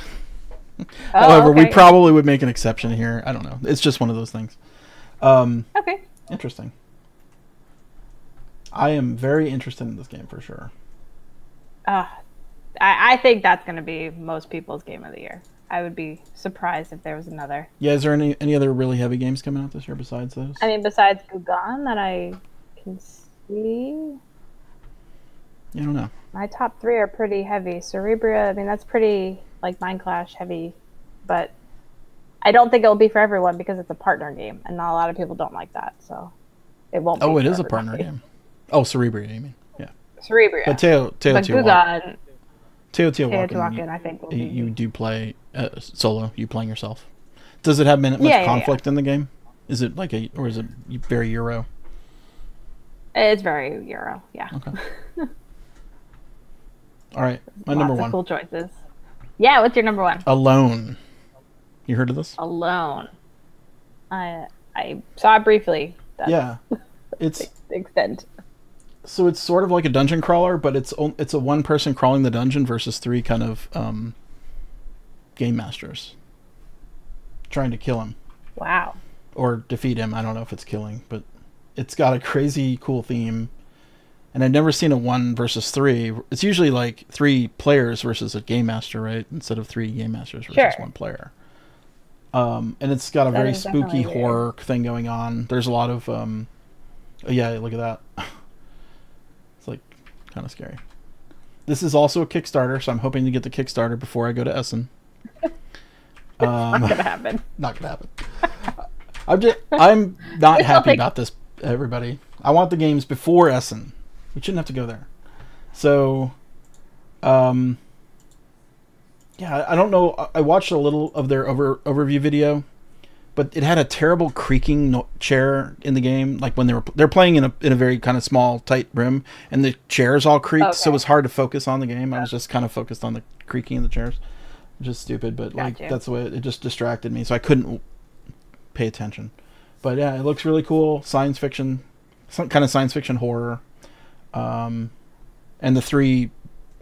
However, we probably would make an exception here. I don't know. It's just one of those things. Okay. Interesting. I am very interested in this game for sure. I think that's going to be most people's game of the year. I would be surprised if there was another. Yeah, is there any other really heavy games coming out this year besides those? I mean, besides Gugan that I can see. I don't know. My top 3 are pretty heavy. Cerebria, I mean, that's pretty, like, Mind Clash heavy. But I don't think it'll be for everyone because it's a partner game. And not a lot of people don't like that. So it won't be. Oh, it is a partner game. Oh, Cerebria, you mean? Yeah. Cerebria. But Teotihuacan, I think, you do play solo. You playing yourself. Does it have much conflict in the game? Is it or is it very Euro? It's very Euro, yeah. Okay. All right, my number one. Cool choices. Yeah, what's your number one? Alone. You heard of this? Alone. I saw it briefly. Yeah, it's the extent. So it's sort of like a dungeon crawler, but it's a one person crawling the dungeon versus 3 kind of game masters trying to kill him. Wow. Or defeat him. I don't know if it's killing, but it's got a crazy cool theme. And I've never seen a 1 versus 3. It's usually like 3 players versus a game master, right? Instead of 3 game masters versus 1 player. And it's got a very spooky horror thing going on. There's a lot of yeah, look at that. It's like kind of scary. This is also a Kickstarter, so I'm hoping to get the Kickstarter before I go to Essen. Not gonna happen. Not gonna happen. I'm not happy about this, everybody. I want the games before Essen. We shouldn't have to go there. So, yeah, I don't know. I watched a little of their overview video, but it had a terrible creaking chair in the game. Like when they're playing in a very kind of small, tight room, and the chairs all creaked, so it was hard to focus on the game. I was just kind of focused on the creaking of the chairs. Just stupid, but like that's the way it just distracted me, so I couldn't pay attention. But yeah, it looks really cool. Science fiction, some kind of science fiction horror. And the 3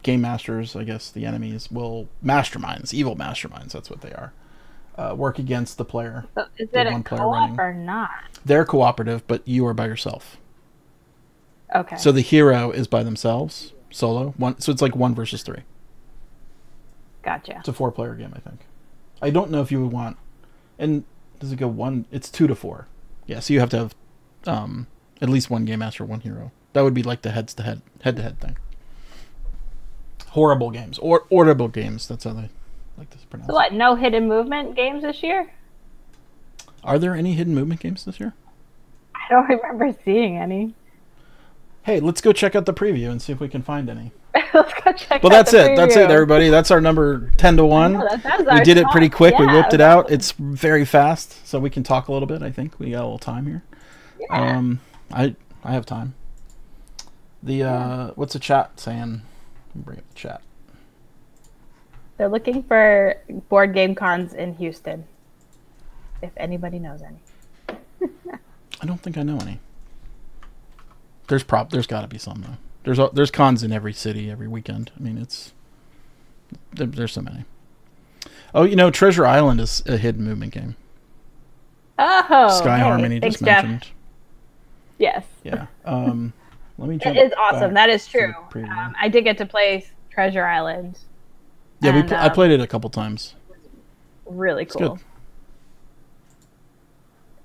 game masters, I guess the enemies, will masterminds, evil masterminds. That's what they are. Work against the player. So is it a co-op or not? They're cooperative, but you are by yourself. Okay. So the hero is by themselves, solo. So it's like 1 versus 3. Gotcha. It's a 4-player game, I think. I don't know if you would want... And does it go 1? It's 2 to 4. Yeah, so you have to have at least 1 game master, 1 hero. That would be like the head-to-head thing. Horrible games. Or audible games. That's how they like to pronounce it. So what, no hidden movement games this year? Are there any hidden movement games this year? I don't remember seeing any. Hey, let's go check out the preview and see if we can find any. Let's go check Well, that's it. That's it, everybody. That's our number 10 to 1. We did it pretty quick. Yeah, we whipped it out. It's very fast, so we can talk a little bit. I think we got a little time here. Yeah. I have time. What's the chat saying? Let me bring up the chat. They're looking for board game cons in Houston. If anybody knows any. I don't think I know any. There's got to be some though. There's cons in every city every weekend. I mean, there's so many. Oh, Treasure Island is a hidden movement game. Oh, Sky Harmony thanks, just mentioned. Jeff. Yes. Yeah. Let me. It is awesome. That is true. I did get to play Treasure Island. Yeah, and, I played it a couple times. Really cool.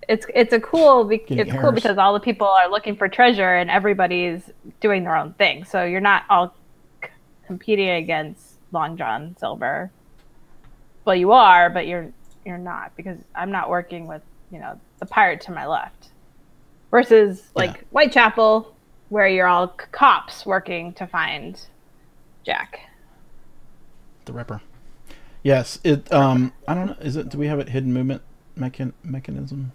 It's cool because all the people are looking for treasure and everybody's doing their own thing. So you're not all competing against Long John Silver. Well, you are, but you're not, because I'm not working with the pirate to my left. Versus Whitechapel, where you're all cops working to find Jack the Ripper. Yes, it. I don't know. Do we have a hidden movement mechanism?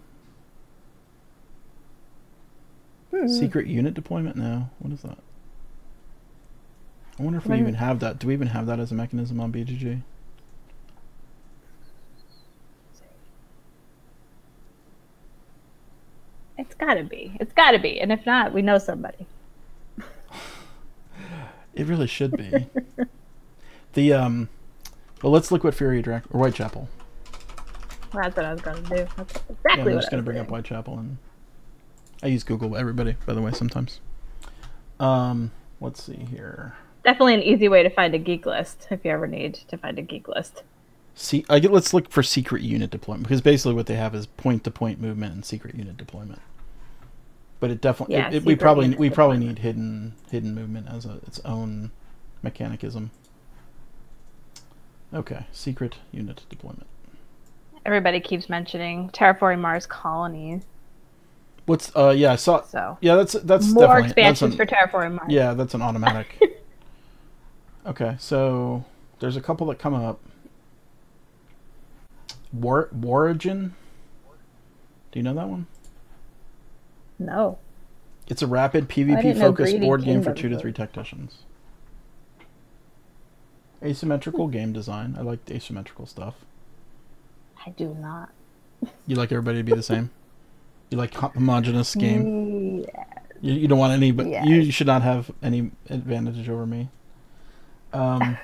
Secret unit deployment? No. What is that? I wonder if we even have that. Do we even have that as a mechanism on BGG? It's gotta be. It's gotta be. And if not, we know somebody. It really should be. Well, let's look what Fury Drac or Whitechapel. That's what I was gonna do. That's exactly I'm just gonna bring up Whitechapel, and I use Google everybody, by the way, sometimes. Let's see here. Definitely an easy way to find a geek list if you ever need to find a geek list. Let's look for secret unit deployment, because basically what they have is point-to-point movement and secret unit deployment. But it definitely we probably need hidden movement as its own mechanicism. Okay, secret unit deployment. Everybody keeps mentioning Terraforming Mars colonies. What's I saw. So yeah, that's more expansions for Terraforming Mars. Yeah, that's an automatic. Okay, so there's a couple that come up. Warorigin. Do you know that one? No. It's a rapid PvP focused board game for 2 to 3 technicians. Asymmetrical game design. I like asymmetrical stuff. I do not. You like everybody to be the same? You like homogenous game? Yes. You don't want any, but yes. You should not have any advantage over me. I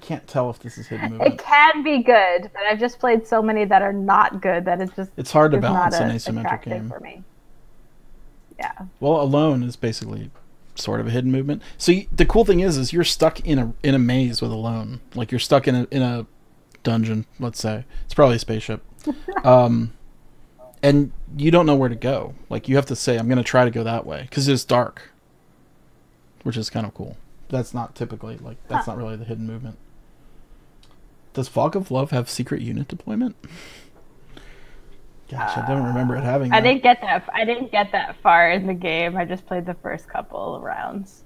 can't tell if this is hidden movement. It can be good, but I've just played so many that are not good that it's hard to balance an asymmetric game for me. Yeah. Well, Alone is basically sort of a hidden movement. So the cool thing is you're stuck in a maze with Alone. Like you're stuck in a dungeon. Let's say it's probably a spaceship, and you don't know where to go. Like you have to say, "I'm going to try to go that way," because it's dark, which is kind of cool. that's not typically like that's not really the hidden movement. Does Fog of Love have secret unit deployment? Gosh, I don't remember it having that. I didn't get that. I didn't get that far in the game. I just played the first couple of rounds.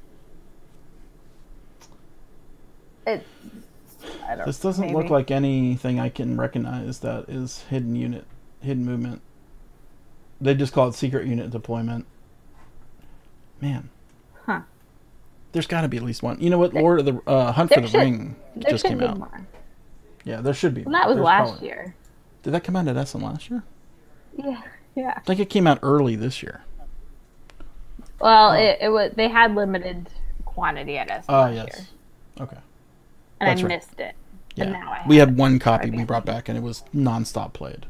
This doesn't look like anything I can recognize that is hidden movement. They just call it secret unit deployment. Man. Huh. There's got to be at least one. You know what? Lord of the Hunt for the Ring just came out. More. Yeah, there should be. Well, that was last year. Did that come out at Essen last year? Yeah. I think it came out early this year. Well, it was. They had limited quantity at Essen last year. Okay. And I missed it. Yeah. And now We had one copy we brought back, and it was non-stop played.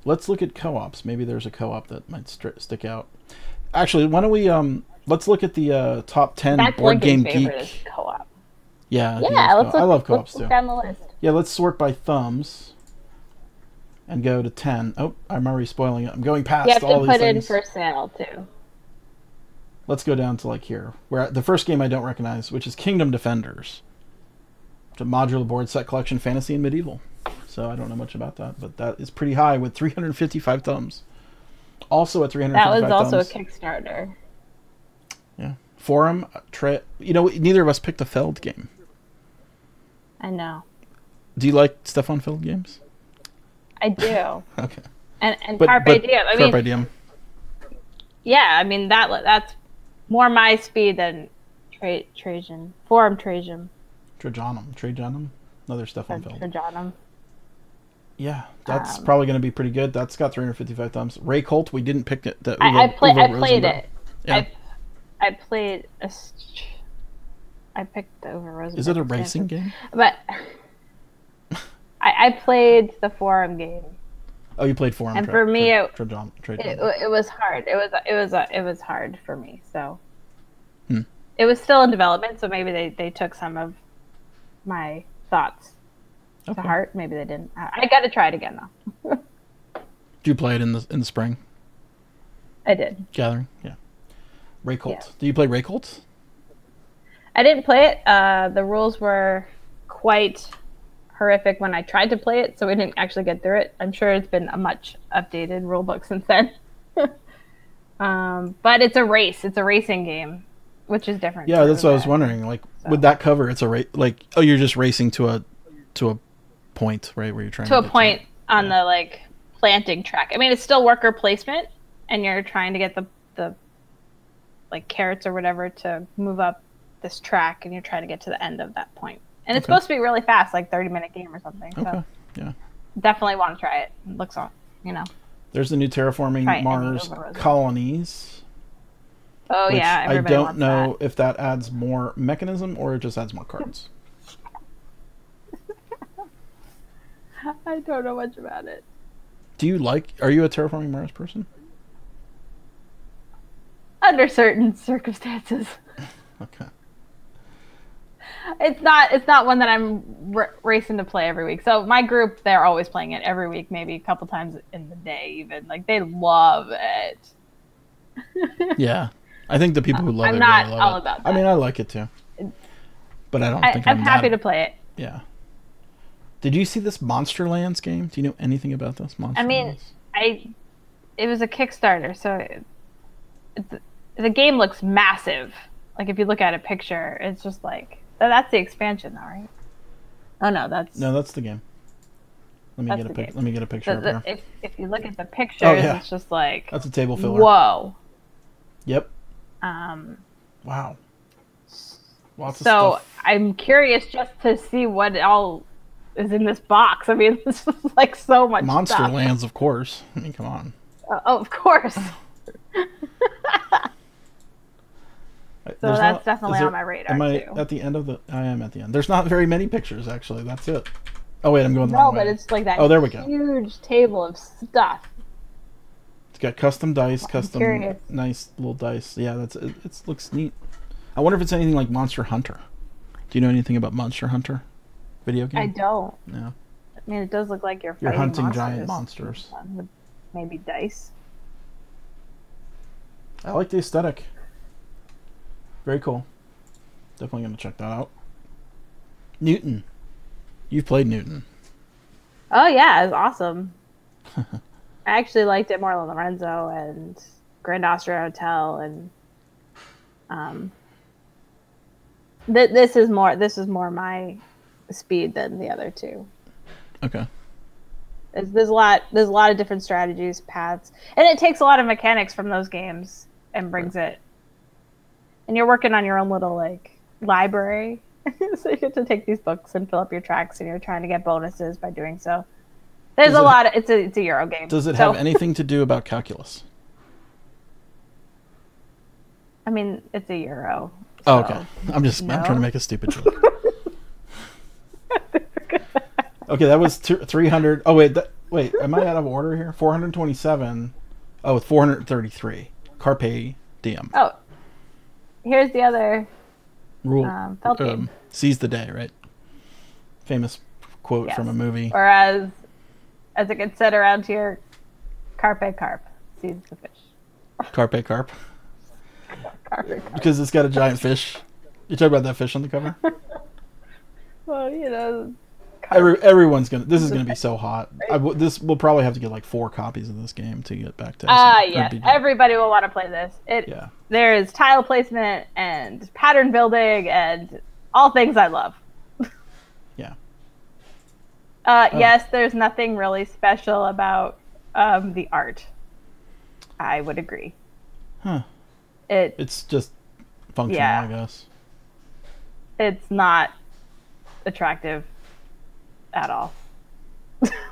Let's look at co-ops. Maybe there's a co-op that might stick out. Actually, why don't we let's look at the top 10 board game geek. Is co-op. Yeah, I love co-ops too. Look down the list. Yeah, let's sort by thumbs and go to 10. Oh, I'm already spoiling it. I'm going past all these things. You have to put in for sale too. Let's go down to like here, where the first game I don't recognize, which is Kingdom Defenders. It's a modular board set collection, fantasy and medieval. So I don't know much about that, but that is pretty high with 355 thumbs. Also at 355 thumbs. That was also a Kickstarter. Yeah. Forum, neither of us picked a Feld game. I know. Do you like Stefan Feld games? I do. Okay. And Carpe Diem. Carpe Diem. Yeah, I mean that's more my speed than Trajan. Forum Trajan. Trajanum. Another Stefan Feld. Trajanum. Yeah, that's probably going to be pretty good. That's got 355 thumbs. Ray Colt, we didn't pick it. I played it. Yeah. I played I picked the Over Rosenberg. Is it a racing game? But I played the Forum game. Oh, you played Forum. And for me, it was hard. It was hard for me. So it was still in development. So maybe they took some of my thoughts to heart. Maybe they didn't. I got to try it again though. Did you play it in the spring? I did. Gathering, yeah. Ray Colt. Yeah. Do you play Ray Colt? I didn't play it. The rules were quite horrific when I tried to play it, so we didn't actually get through it. I'm sure it's been a much updated rulebook since then. But it's a race. It's a racing game, which is different. Yeah, that's what I was wondering. Like, would that cover? It's a race. Like, you're just racing to a point, right, where you're trying to get a point on the like planting track. I mean, it's still worker placement, and you're trying to get the like carrots or whatever to move up this track, and you're trying to get to the end of that point. And it's supposed to be really fast, like 30-minute game or something. So yeah. Definitely want to try it. It looks on, There's the new Terraforming Mars colonies. Oh yeah, I don't know if that adds more mechanism or it just adds more cards. I don't know much about it. Are you a Terraforming Mars person? Under certain circumstances. Okay. It's not one that I'm racing to play every week. So my group, they're always playing it every week, maybe a couple times in the day even. Like, they love it. Yeah. I think the people who love I'm it not really love all it. about that. I mean, I like it too. But I don't think I'm happy to play it. Yeah. Did you see this Monsterlands game? Do you know anything about this Monsterlands? I mean, it was a Kickstarter, so the game looks massive. Like, if you look at a picture, it's just like, that's the expansion though, right? Oh no, that's the game. Let me get a picture up here. If you look at the pictures, it's just like, that's a table filler. Whoa. Yep. Wow. Lots of stuff. I'm curious just to see what all is in this box. I mean, this is like so much Monsterlands, of course. I mean, come on. Of course. So that's definitely on my radar, too. At the end of I am at the end. There's not very many pictures, actually. That's it. Oh, wait, I'm going the wrong way. No, but it's like that there we go. Huge table of stuff. It's got custom dice, nice little dice. Yeah, it looks neat. I wonder if it's anything like Monster Hunter. Do you know anything about Monster Hunter video game? I don't. No. I mean, it does look like you're hunting giant monsters. With maybe dice. I like the aesthetic. Very cool. Definitely going to check that out. Newton. You've played Newton. Oh, yeah. It was awesome. I actually liked it more than Lorenzo and Grand Austria Hotel. And this is more my speed than the other two. Okay. There's a lot of different strategies, paths, and it takes a lot of mechanics from those games and brings it. And you're working on your own little like library, so you get to take these books and fill up your tracks, and you're trying to get bonuses by doing so. There's a lot. It's a Euro game. Does it have anything to do about calculus? I mean, it's a Euro. Oh, okay. I'm trying to make a stupid joke. Okay, that was 300. Oh wait, am I out of order here? 427. Oh, it's 433. Carpe diem. Oh, here's the other rule. felt game. Seize the day, right? Famous quote from a movie. Or as it gets said around here, carpe carp, seize the fish. Carpe carp. Carpe carp. Because it's got a giant fish. You talk about that fish on the cover. Well, you know. Everyone's gonna. This is gonna be so hot. This we'll probably have to get like 4 copies of this game to get back to. Yes, everybody will want to play this. Yeah. There is tile placement and pattern building and all things I love. Yeah. Yes, there's nothing really special about the art. I would agree. Huh. It's just functional, I guess. It's not attractive at all.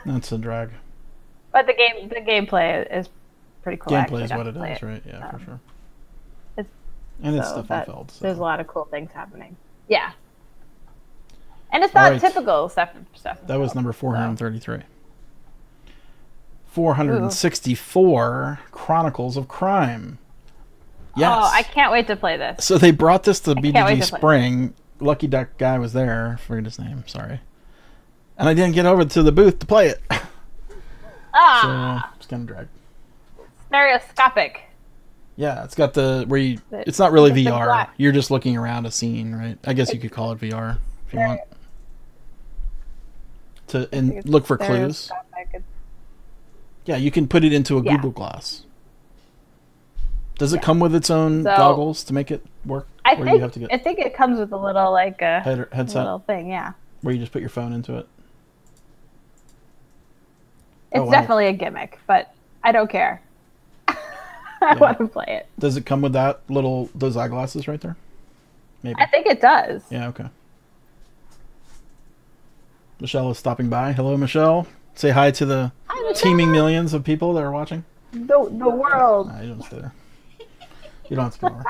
That's a drag. But the gameplay is pretty cool. Gameplay is what it is, right? Yeah, for sure. It's Steph Aldie. So. There's a lot of cool things happening. Yeah. And it's not typical Steph. That was number 433. 464, Chronicles of Crime. Yes. Oh, I can't wait to play this. So they brought this to BGG Spring. Lucky Duck guy was there. I forget his name. Sorry. And I didn't get over to the booth to play it. So it's kind of drag. Stereoscopic. Yeah, it's got it's not really VR. You're just looking around a scene, right? I guess you could call it VR if you want. And look for clues. Yeah, you can put it into a Google Glass. Does it come with its own goggles to make it work? I think it comes with a little like a headset little thing, yeah. Where you just put your phone into it. It's definitely a gimmick, but I don't care. I want to play it. Does it come with those eyeglasses right there? Maybe. I think it does. Yeah, okay. Michelle is stopping by. Hello, Michelle. Say hi to the teeming millions of people that are watching. The world. Nah, you don't stay there. You don't have to come over.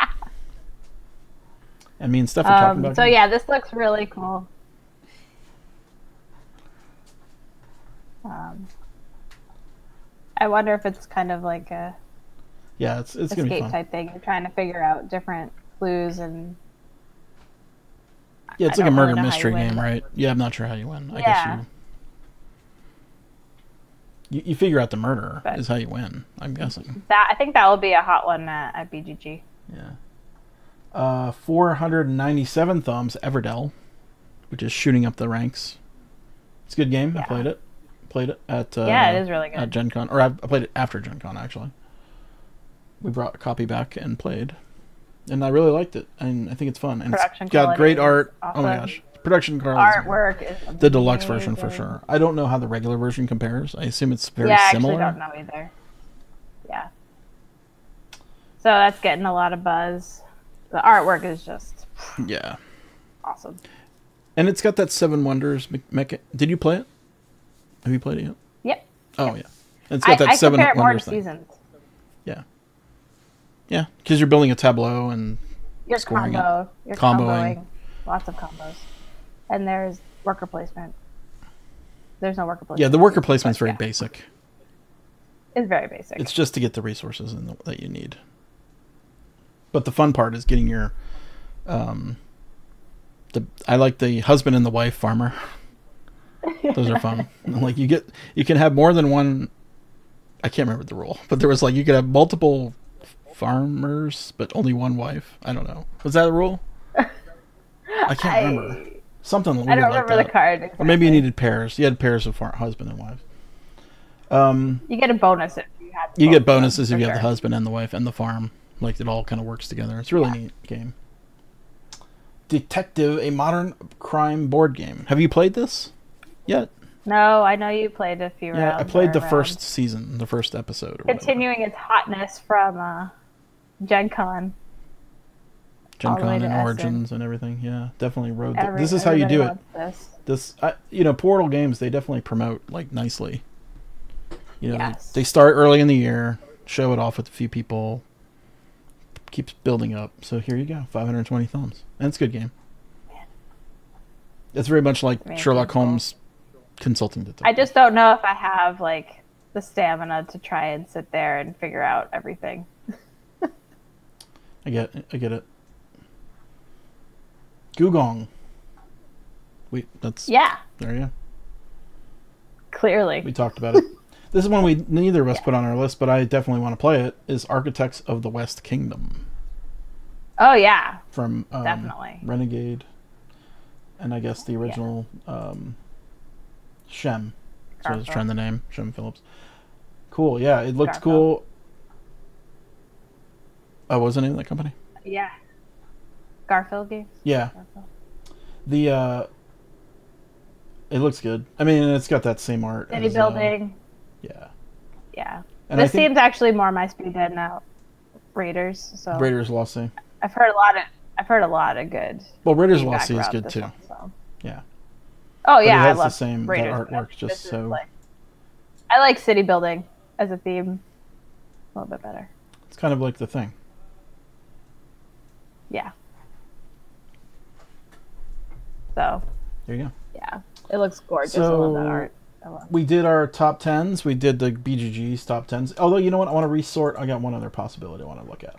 And me and Steph are talking about So yeah, this looks really cool. I wonder if it's kind of like a it's gonna be fun. type thing. You're trying to figure out different clues and it's like a murder mystery game, right? Yeah, I'm not sure how you win. I guess you figure out the murderer is how you win. I'm guessing. I think that will be a hot one at BGG. Yeah. 497 thumbs. Everdell, which is shooting up the ranks. It's a good game. I played it. Played it at it is really good at Gen Con, or I played it after Gen Con actually. We brought a copy back and played, and I really liked it. And I think it's fun. And it's got great art. Awesome. Oh my gosh, production artwork is amazing. The deluxe version for sure. I don't know how the regular version compares. I assume it's very similar. I actually don't know either. Yeah. So that's getting a lot of buzz. The artwork is just awesome. And it's got that Seven Wonders mecha. Did you play it? Have you played it yet? Yep. Oh, yeah. It's got that Seven Wonders thing. Seasons. Yeah. Yeah, because you're building a tableau and you're scoring comboing. Lots of combos. And there's worker placement. There's no worker placement. Yeah, the worker placement's very basic. It's very basic. It's just to get the resources that you need. But the fun part is getting your... I like the husband and the wife farmer. Those are fun. Like you can have more than one. I can't remember the rule, but there was like you could have multiple farmers, but only one wife. I don't know. Was that a rule? I can't remember. Something weird I don't like remember that. the card. Exactly. Or maybe you needed pairs. You had pairs of husband and wife. You get a bonus if you had. You get bonuses if you have the husband and the wife and the farm. Like, it all kind of works together. It's a really neat game. Detective, a modern crime board game. Have you played this yet? No, I know you played a few rounds. Yeah, I played the first season, the first episode. Or continuing its hotness from Gen Con. Gen Con and Origins and everything. Yeah, definitely rode. This is how you do it. This, Portal games, they definitely promote like nicely. You know, they start early in the year, show it off with a few people, keeps building up. So here you go, 520 thumbs, and it's a good game. It's very much like Sherlock Holmes consulting detective. I just don't know if I have like the stamina to try and sit there and figure out everything. I get it. Gugong. There you go. Clearly. We talked about it. This is one we neither of us put on our list, but I definitely want to play it, is Architects of the West Kingdom. Oh, yeah. From definitely. Renegade. And I guess the original Shem. So I was trying the name. Shem Phillips. Cool, yeah. It looked cool. Oh, what was the name of that company? Yeah. Garfield Games? Yeah. Garfield. It looks good. I mean, it's got that same art. City building. Yeah. Yeah. And this seems actually more my speed than Raiders. So Raiders Lost Sea. I've heard a lot of good. Well, Raiders Lost Sea is good too. Yeah. Oh yeah, I love the same. Raiders. That artwork's just so. I like city building as a theme a little bit better. It's kind of like The Thing. Yeah. So. There you go. Yeah, it looks gorgeous. I love that art. We did our top 10s. We did the BGG's top 10s. Although, you know what? I want to resort. I got one other possibility I want to look at.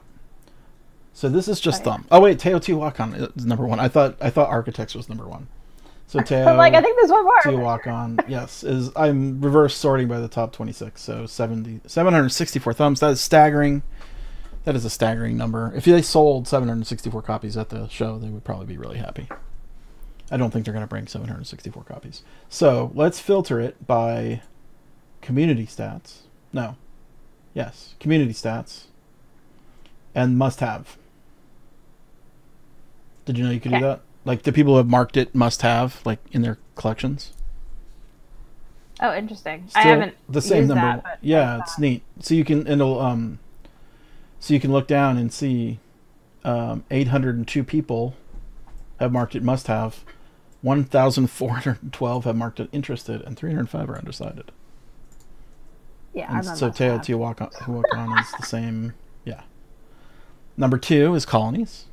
So this is just thumb. Oh wait, Teotihuacan is number one. I thought Architects was number one. So I'm like, I think there's one more. Teotihuacan, yes, I'm reverse sorting by the top 26. So 764 thumbs. That is staggering. That is a staggering number. If they sold 764 copies at the show, they would probably be really happy. I don't think they're going to bring 764 copies. So let's filter it by community stats. No. Yes, community stats. And must-have. Did you know you could do that? Like, the people who have marked it must-have, like, in their collections. Oh, interesting. Still I haven't the same used number. That, but yeah, it's neat. So you can so you can look down and see 802 people have marked it must-have. 1,412 have marked it interested, and 305 are undecided. Yeah, and so Teotihuacan is the same. Yeah. Number 2 is Colonies,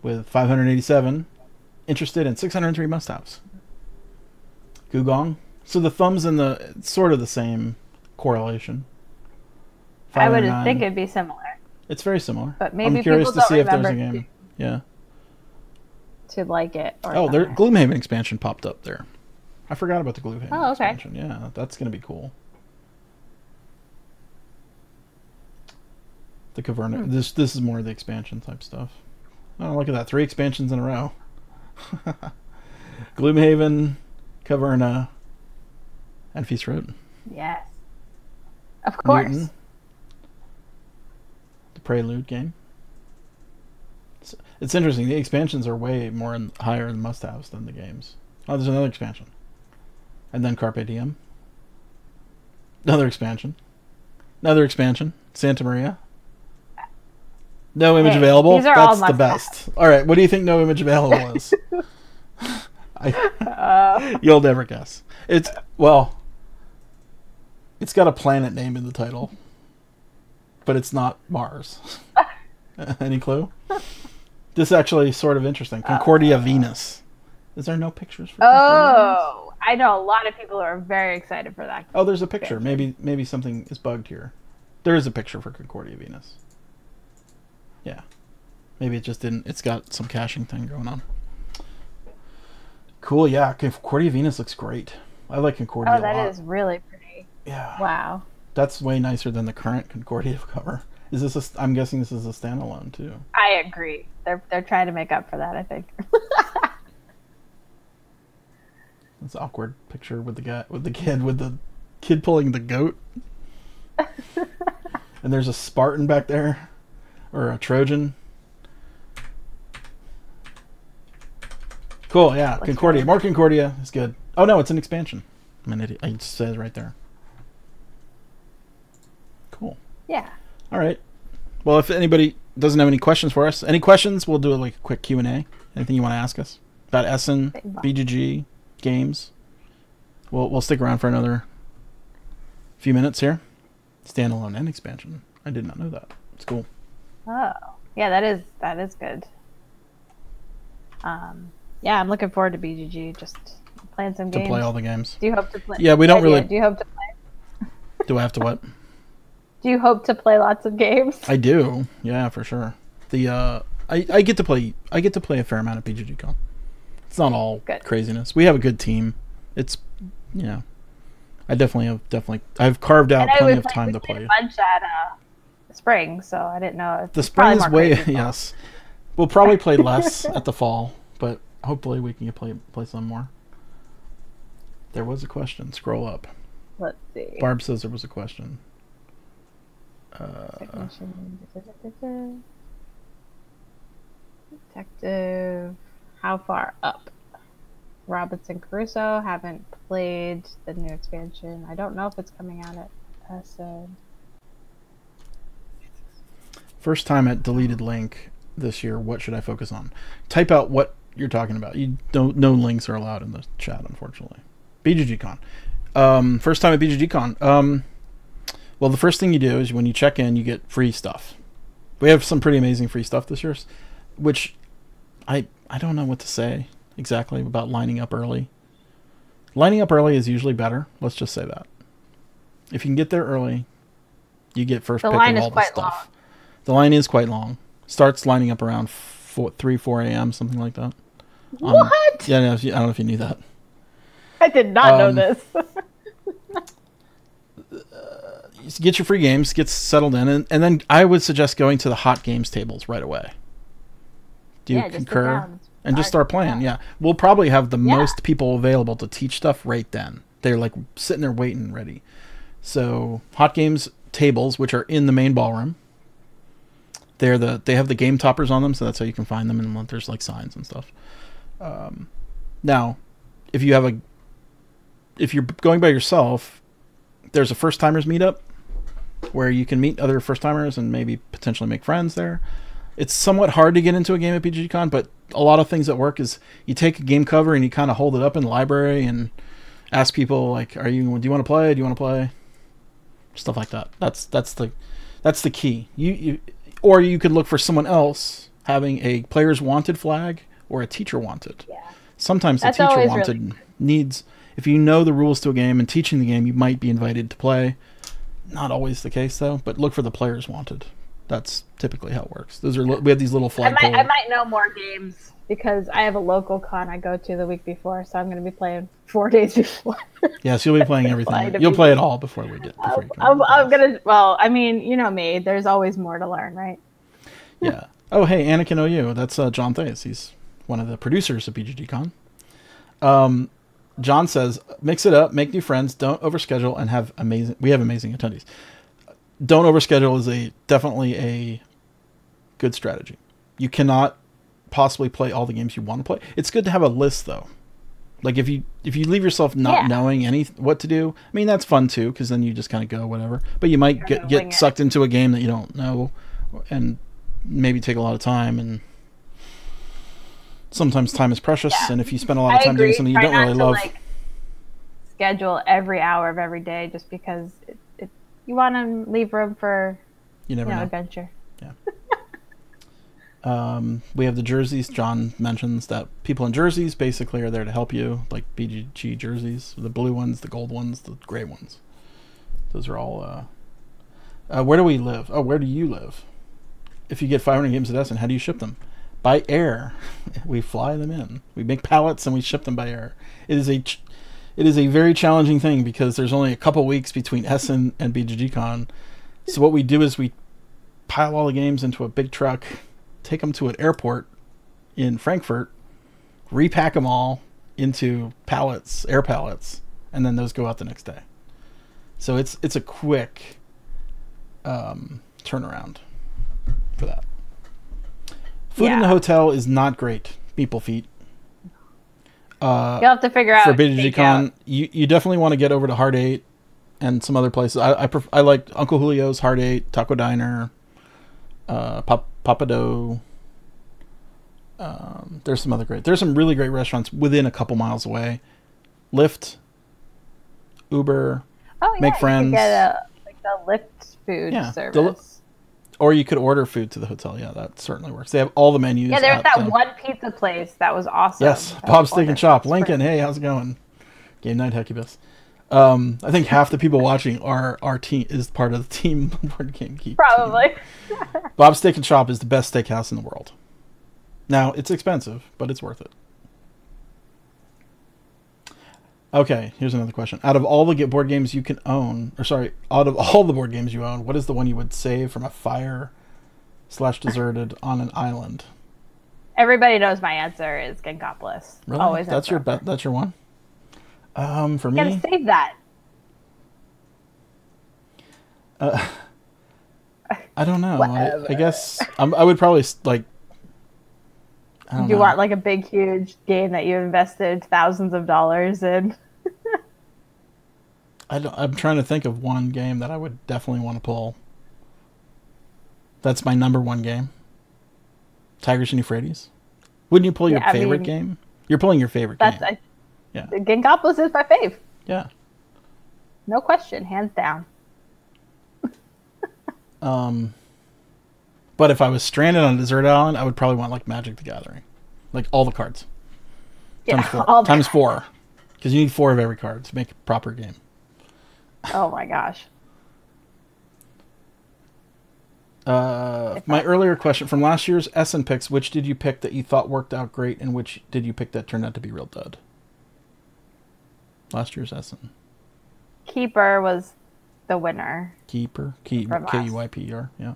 with 587 interested and 603 must-haves. Gugong. So the thumbs and it's sort of the same correlation. I would think it'd be similar. It's very similar. But maybe I'm curious people to see don't if there's a remember game. Yeah. To like it. Or their Gloomhaven expansion popped up there. I forgot about the Gloomhaven expansion. Yeah, that's going to be cool. The Caverns. This is more of the expansion type stuff. Oh, look at that. 3 expansions in a row. Gloomhaven, Caverna, and Feast Road. Yes. Of course. Newton, the Prelude game. It's interesting. The expansions are way more higher in must-haves than the games. Oh, there's another expansion. And then Carpe Diem. Another expansion. Another expansion. Santa Maria. No image available. That's the best. All right. What do you think no image available is? You'll never guess. It's got a planet name in the title, but it's not Mars. Any clue? This is actually sort of interesting. Concordia Venus. Is there no pictures for Oh, I know a lot of people are very excited for that. Oh, there's a picture. Maybe something is bugged here. There is a picture for Concordia Venus. Yeah. Maybe it just didn't. It's got some caching thing going on. Cool, yeah. Concordia Venus looks great. I like Concordia a lot. That is really pretty. Yeah. Wow. That's way nicer than the current Concordia cover. Is this I'm guessing this is a standalone too. I agree. They're trying to make up for that, I think. This awkward picture with the kid pulling the goat. And there's a Spartan back there, or a Trojan. Cool, yeah. Looks Concordia. good. More Concordia is good. Oh no, it's an expansion. I'm an idiot. It says right there. Cool. Yeah. All right. Well, if anybody doesn't have any questions for us, any questions, we'll do like a quick Q&A. Anything you want to ask us about Essen, BGG, games? We'll stick around for another few minutes here. Standalone and expansion. I did not know that. It's cool. Oh, yeah, that is good. Yeah, I'm looking forward to BGG. Just playing some games. To play all the games. Do you hope to play? Yeah, we don't really. Do you hope to play? Do I have to what? Do you hope to play lots of games? I do. Yeah, for sure. I get to play. I get to play a fair amount of BGG Con. It's not all Good. craziness. We have a good team. It's I've carved out plenty of time to play. A bunch at spring, so I didn't know. The spring is way yes. We'll probably play less at the fall, but hopefully we can play some more. There was a question. Scroll up. Let's see. Barb says there was a question. Detective. How far up? Robinson Crusoe. Haven't played the new expansion. I don't know if it's coming out at Essen. First time at deleted link this year. What should I focus on? Type out what you're talking about. No links are allowed in the chat, unfortunately. BGG Con. First time at BGG Con. Well, the first thing you do is when you check in, you get free stuff. We have some pretty amazing free stuff this year, which I don't know what to say exactly about lining up early. Lining up early is usually better. Let's just say that. If you can get there early, you get first pick of all the stuff. The line is quite long. Starts lining up around 4 a.m., something like that. What? Yeah, I don't know if you knew that. I did not know this. Get your free games, get settled in, and then I would suggest going to the hot games tables right away. Do you concur? And just start playing, yeah. We'll probably have the most people available to teach stuff right then. They're like sitting there waiting ready. So hot games tables, which are in the main ballroom, they have the game toppers on them, so that's how you can find them, and there's like signs and stuff. Now, if you're going by yourself, there's a first timers meetup where you can meet other first timers and maybe potentially make friends there. It's somewhat hard to get into a game at BGCon, but a lot of things that work is you take a game cover and you kind of hold it up in the library and ask people like, do you want to play? Do you want to play? Stuff like that. That's the key. Or you could look for someone else having a players wanted flag or a teacher wanted. Yeah. Sometimes the teacher wanted needs, if you know the rules to a game and teaching the game, you might be invited to play. Not always the case though, but look for the players wanted. That's typically how it works. We have these little flag. I might know more games because I have a local con I go to the week before, so I'm going to be playing 4 days before. Yeah, so you'll be playing everything. You'll play it all before we get. I'm gonna. Well, I mean, you know me. There's always more to learn, right? Yeah. Oh, hey, Anakin OU. That's John Thays. He's one of the producers of BGGCon. John says, mix it up, make new friends, don't overschedule, and have amazing. We have amazing attendees. Don't overschedule is definitely a good strategy. You cannot possibly play all the games you want to play. It's good to have a list though. Like if you leave yourself not knowing what to do, I mean that's fun too because then you just kind of go whatever. But you might get sucked into a game that you don't know, and maybe take a lot of time. And sometimes time is precious, and if you spend a lot of time doing something you don't really love, schedule every hour of every day just because you want to leave room for you never know adventure. Yeah. We have the jerseys. John mentions that people in jerseys basically are there to help you, like BGG jerseys, the blue ones, the gold ones, the gray ones. Those are all. Where do we live? Oh, where do you live? If you get 500 games at Essen, how do you ship them? By air. We fly them in. We make pallets and we ship them by air. It is a very challenging thing because there's only a couple weeks between Essen and BGGCon. So what we do is we pile all the games into a big truck, take them to an airport in Frankfurt, repack them all into pallets, air pallets, and then those go out the next day. So it's a quick turnaround for that. Food in the hotel is not great. People feet. You'll have to figure out for BGCon. You definitely want to get over to Hard 8 and some other places. I like Uncle Julio's, Hard 8, Taco Diner, Papado. There's some other there's some really great restaurants within a couple miles away. Lyft, Uber, make friends. You could get the Lyft food service. Or you could order food to the hotel. Yeah, that certainly works. They have all the menus. Yeah, there's that one pizza place that was awesome. Yes, Bob's Steak and Shop. Lincoln, hey, how's it going? Game night, Hecubus. I think half the people watching our team is part of the team Board Game Geek. Probably. Bob's Steak and Shop is the best steakhouse in the world. Now, it's expensive, but it's worth it. Okay, here's another question. Out of all the board games you can own, out of all the board games you own, what is the one you would save from a fire/deserted on an island? Everybody knows my answer is Gingopolis. Really? Always. That's your one? For me, you gotta save that. I don't know. I guess I would probably like. You want like a big, huge game that you invested thousands of dollars in? I'm trying to think of one game that I would definitely want to pull. That's my number one game. Tigers and Euphrates. Wouldn't you pull your favorite game? You're pulling your favorite game. Yeah. Gingopolis is my fave. Yeah. No question, hands down. But if I was stranded on a desert island, I would probably want like Magic the Gathering. Like all the cards. Yeah, times 4. Because you need 4 of every card to make a proper game. Oh my gosh. My earlier question from last year's Essen picks, which did you pick that you thought worked out great, and which did you pick that turned out to be real dud? Last year's Essen. Keeper was the winner. Keeper? Kuyper, yeah.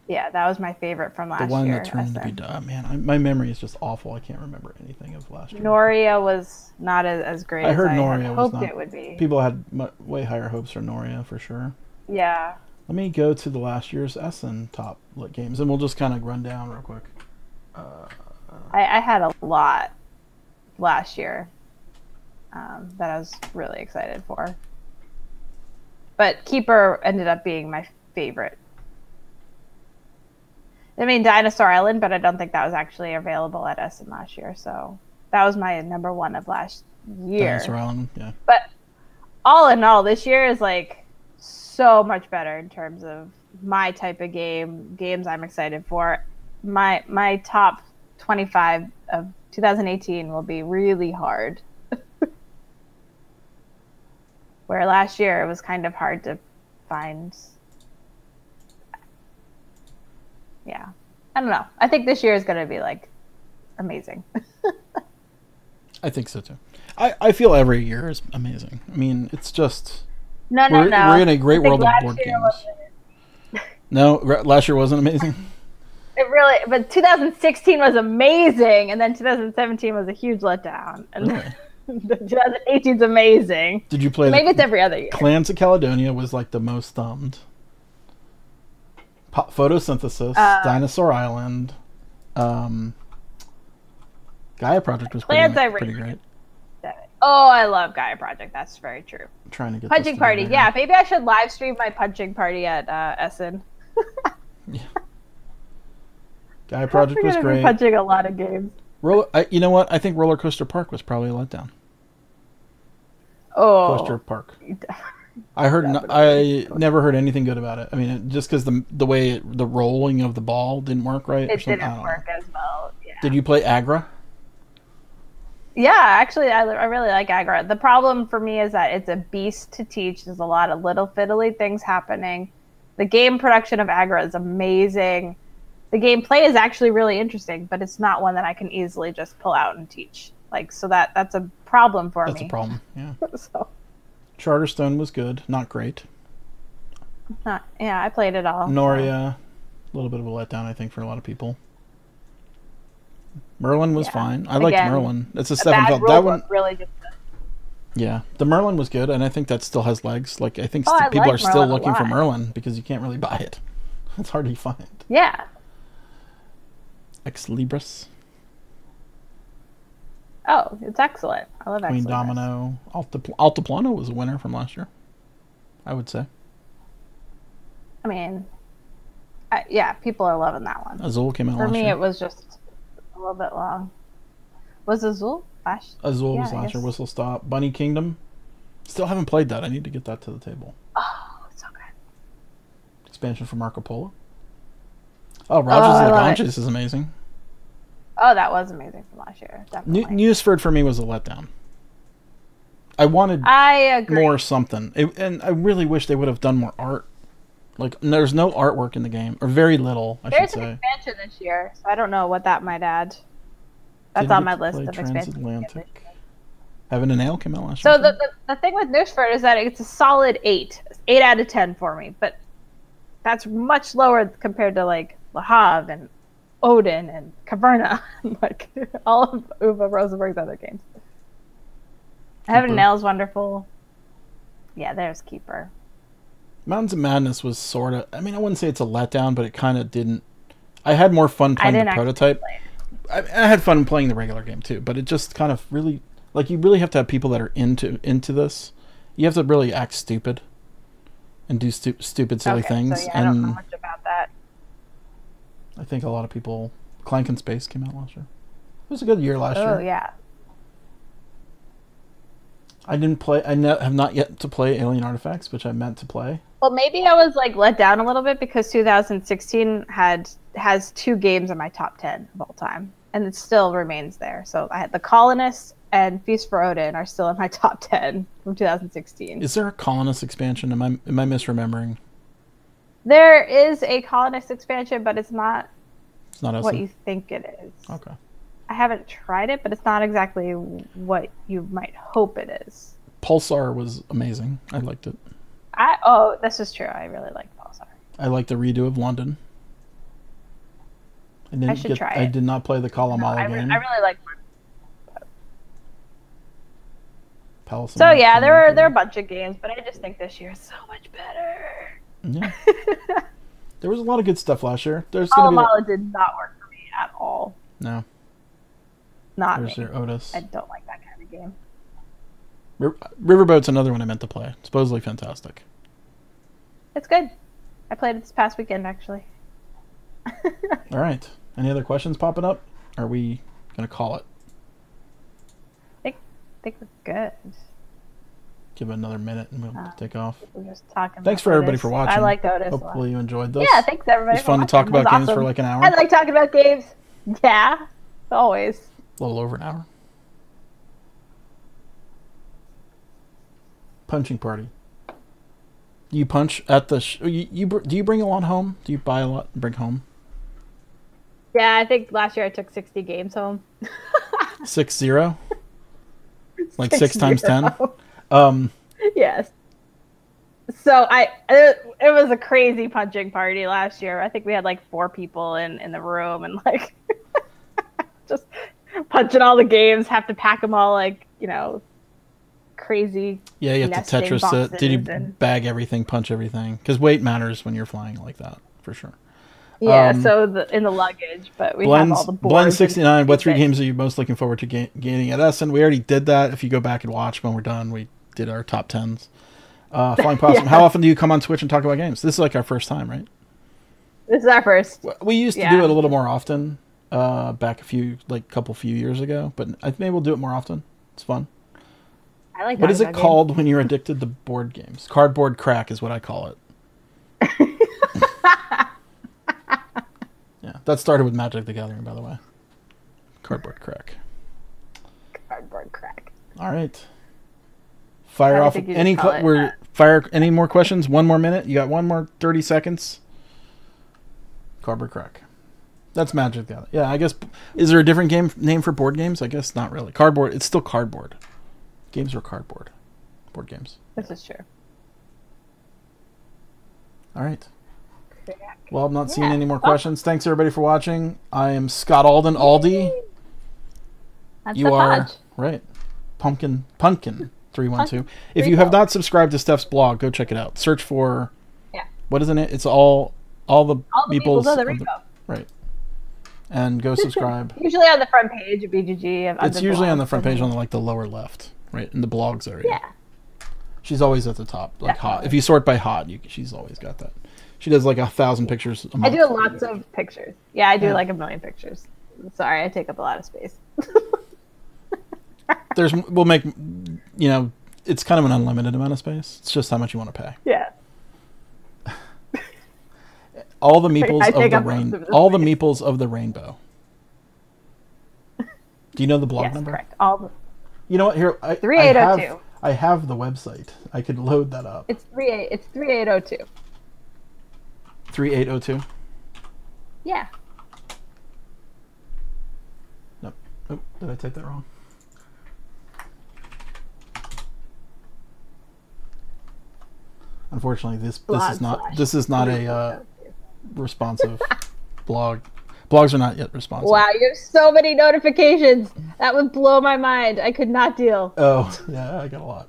Yeah, that was my favorite from last year. The one that turned out to be dud. Man, my memory is just awful. I can't remember anything of last year. Noria was not as great as I had hoped it would be. People had way higher hopes for Noria, for sure. Yeah. Let me go to the last year's Essen top games, and we'll just kind of run down real quick. I had a lot last year that I was really excited for. But Keeper ended up being my favorite. I mean, Dinosaur Island, but I don't think that was actually available at Essen last year. So that was my number one of last year. Dinosaur Island, yeah. But all in all, this year is like so much better in terms of my type of games I'm excited for. My top 25 of 2018 will be really hard. Where last year it was kind of hard to find. Yeah. I don't know. I think this year is going to be like amazing. I think so too. I feel every year is amazing. I mean, it's just no. We're in a great world of board games. No, last year wasn't amazing. But 2016 was amazing, and then 2017 was a huge letdown, and really? 2018 is amazing. Did you play? Maybe it's every other year. Clans of Caledonia was like the most thumbed. Photosynthesis, Dinosaur Island, Gaia Project was pretty great. Oh, I love Gaia Project. That's very true. I'm trying to get Punching Party. Yeah, maybe I should live stream my Punching Party at Essen. Yeah. Gaia Project was great. Punching a lot of games. You know what? I think Roller Coaster Park was probably a letdown. Oh, Coaster Park. I never heard anything good about it. I mean, just because the way the rolling of the ball didn't work right. It didn't work as well. Yeah. Did you play Agra? Yeah, actually, I really like Agra. The problem for me is that it's a beast to teach. There's a lot of little fiddly things happening. The game production of Agra is amazing. The gameplay is actually really interesting, but it's not one that I can easily just pull out and teach. So that's a problem for me. That's a problem. Yeah. So. Charterstone was good, not great. Yeah, I played it all. Noria, A little bit of a letdown, I think, for a lot of people. Merlin was fine. I liked Merlin. It's a Steph Aldie. That one really just. Yeah, the Merlin was good, and I think that still has legs. Like I think people are still looking for Merlin because you can't really buy it. It's hard to find. Yeah. Ex Libris. Oh, it's excellent. I love Queen Domino. Altiplano was a winner from last year, I would say. I mean, yeah, people are loving that one. Azul came out last year. For me, it was just a little bit long. Was Azul last year? Azul was last year. Whistle Stop. Bunny Kingdom. Still haven't played that. I need to get that to the table. Oh, it's so good. Expansion for Marco Polo. Oh, Rogers and the Conches is amazing. Oh, that was amazing from last year. Definitely. Newsford for me was a letdown. I wanted more something. And I really wish they would have done more art. Like, there's no artwork in the game. Or very little, I should say. There's an expansion this year, so I don't know what that might add. That's on my list of expansions. Transatlantic. Heaven and Ale came out last year. So the thing with Newsford is that it's a solid 8. 8 out of 10 for me. But that's much lower compared to, like, Le Havre and Odin and Caverns, like all of Uwe Rosenberg's other games. Heaven and Ale is wonderful. Yeah, there's Keeper. Mountains of Madness was sort of... I mean, I wouldn't say it's a letdown, but it kind of didn't... I had more fun playing the prototype. I had fun playing the regular game, too, but it just kind of really... Like, you really have to have people that are into this. You have to really act stupid and do stupid, silly things. So yeah, I don't know much about that. I think a lot of people... Clank and Space came out last year. It was a good year last year. Oh, yeah. I didn't play... I have not yet to play Alien Artifacts, which I meant to play. Well, maybe I was like let down a little bit because 2016 has 2 games in my top 10 of all time, and it still remains there. So I had The Colonists and Feast for Odin are still in my top 10 from 2016. Is there a Colonist expansion? Am I misremembering? There is a Colonist expansion, but it's not what Essen? You think it is. Okay. I haven't tried it, but it's not exactly what you might hope it is. Pulsar was amazing. I liked it. This is true. I really like Pulsar. I like the redo of London. I should try it. I did not play the Kalamala game. I really like Palace. So yeah, there are a bunch of games, but I just think this year is so much better. Yeah. There was a lot of good stuff last year. Kalamala did not work for me at all. No. Not There's their Otis. I don't like that kind of game. Riverboat's another one I meant to play. Supposedly fantastic. It's good. I played it this past weekend, actually. All right. Any other questions popping up? Or are we going to call it? I think we're good. Give it another minute and we'll take off. We're just talking. Thanks for everybody for watching. I liked Otis. Hopefully you enjoyed this. Yeah, thanks everybody. It was fun to talk about games for like an hour. I like talking about games. Yeah, always. A little over an hour. Punching party. Do you punch at the... do you bring a lot home? Do you buy a lot and bring home? Yeah, I think last year I took 60 games home. 6-0? Like 6 times 10? Yes. So it was a crazy punching party last year. I think we had like 4 people in the room and like just punching all the games, have to pack them all like, crazy. Yeah, you have to Tetris it. Did you bag everything, punch everything? Because weight matters when you're flying like that, for sure. Yeah, so in the luggage, but we have all the boards. Blend 69, what 3 games are you most looking forward to gaining at Essen? We already did that. If you go back and watch when we're done, we did our top 10s. Flying Possum, How often do you come on Twitch and talk about games? This is like our first time, right? This is our first. We used to do it a little more often back a few years ago, but I think maybe we'll do it more often. It's fun. I like. What is it called when you're addicted to board games? Cardboard crack is what I call it. Yeah, that started with Magic the Gathering, by the way. Cardboard crack. Cardboard crack. All right. Fire off any more questions? 1 more minute. You got 1 more 30 seconds. Cardboard crack. That's Magic the Gathering. Yeah, I guess. Is there a different game name for board games? I guess not really. Cardboard. It's still cardboard. Games are cardboard. Board games. This is true. All right. Well, I'm not seeing any more questions. Thanks everybody for watching. I am Scott Aldie. That's You are right. Pumpkin 312. If you have not subscribed to Steph's blog, go check it out. Search for what isn't it? It's all the meeples of the rainbow. Right. And go subscribe. Usually on the front page of BGG. It's usually on the front page on like the lower left, right in the blogs area. Yeah. She's always at the top, like hot. If you sort by hot, she's always got that. She does like 1,000 pictures a month. I do lots of pictures. Yeah, I do like 1 million pictures. Sorry, I take up a lot of space. We'll make, it's kind of an unlimited amount of space. It's just how much you want to pay. Yeah. All the meeples the meeples of the rainbow. Do you know the blog number? Correct. All the. You know what? Here, 3802. I have the website. I could load that up. It's 3802. 3802. Yeah. Nope. Oh, did I type that wrong? Unfortunately, this is not a responsive blog. Blogs are not yet responsive. Wow, you have so many notifications. That would blow my mind. I could not deal. Oh, yeah, I got a lot.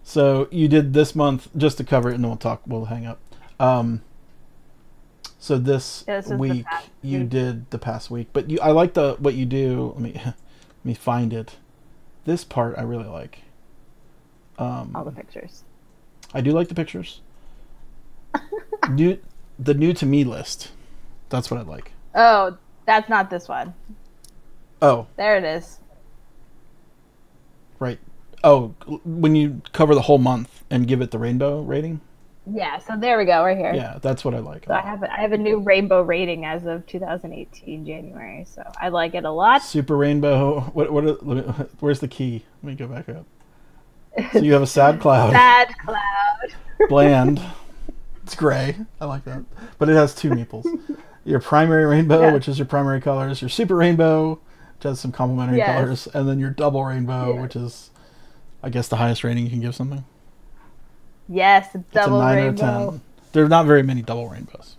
So you did this month, just to cover it, and then we'll hang up. So this week you did the past week, but I like what you do. Let me find it. This part I really like. All the pictures. I do like the pictures. The new to me list. That's what I like. Oh, that's not this one. Oh. There it is. Right. Oh, when you cover the whole month and give it the rainbow rating? Yeah, so there we go, right here. Yeah, that's what I like. So I have a new rainbow rating as of 2018 January, so I like it a lot. Super rainbow. Where's the key? Let me go back up. So you have a sad cloud. Sad cloud. Bland. It's gray. I like that. But it has 2 meeples. Your primary rainbow, which is your primary colors. Your super rainbow, which has some complementary colors. And then your double rainbow, which is, I guess, the highest rating you can give something. Yes, double it's a 9 rainbow. Out of 10. There are not very many double rainbows.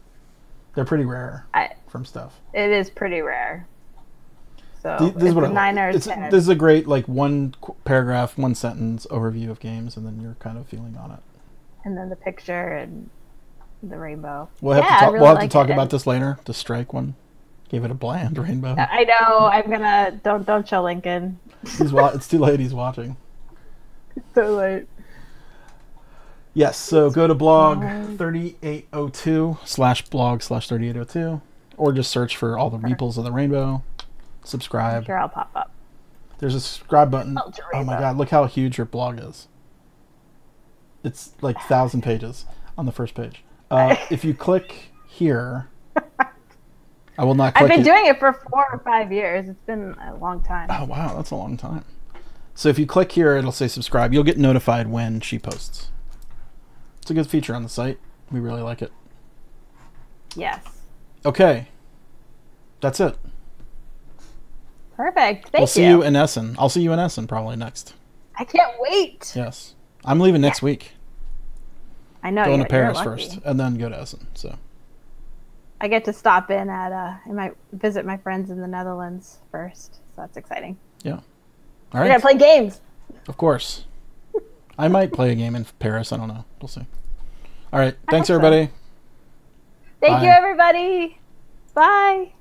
They're pretty rare from stuff. It is pretty rare. So this is what 9 out of 10. This is a great, like, 1 paragraph, 1 sentence overview of games, and then you're kind of feeling on it. And then the picture and the rainbow. We'll have to talk about this later. The strike one gave it a bland rainbow. I know. I'm gonna don't show Lincoln. It's too late. He's watching. It's so late. Yes. So go to blog 3802/blog/3802, or just search for all the meeples of the rainbow. Subscribe. I'm sure I'll pop up. There's a subscribe button. Oh my God! Look how huge your blog is. It's like 1,000 pages on the first page. If you click here, I will not click I've been doing it for 4 or 5 years. It's been a long time. Oh, wow. That's a long time. So if you click here, it'll say subscribe. You'll get notified when she posts. It's a good feature on the site. We really like it. Yes. Okay. That's it. Perfect. Thank you. We'll see you in Essen. I'll see you in Essen probably next. I can't wait. Yes. I'm leaving next week. I know. Going to Paris first, and then go to Essen. So I get to stop in visit my friends in the Netherlands first. So that's exciting. Yeah. All right. We're gonna play games. Of course. I might play a game in Paris. I don't know. We'll see. All right. Thanks, everybody. Thank you, everybody. Bye.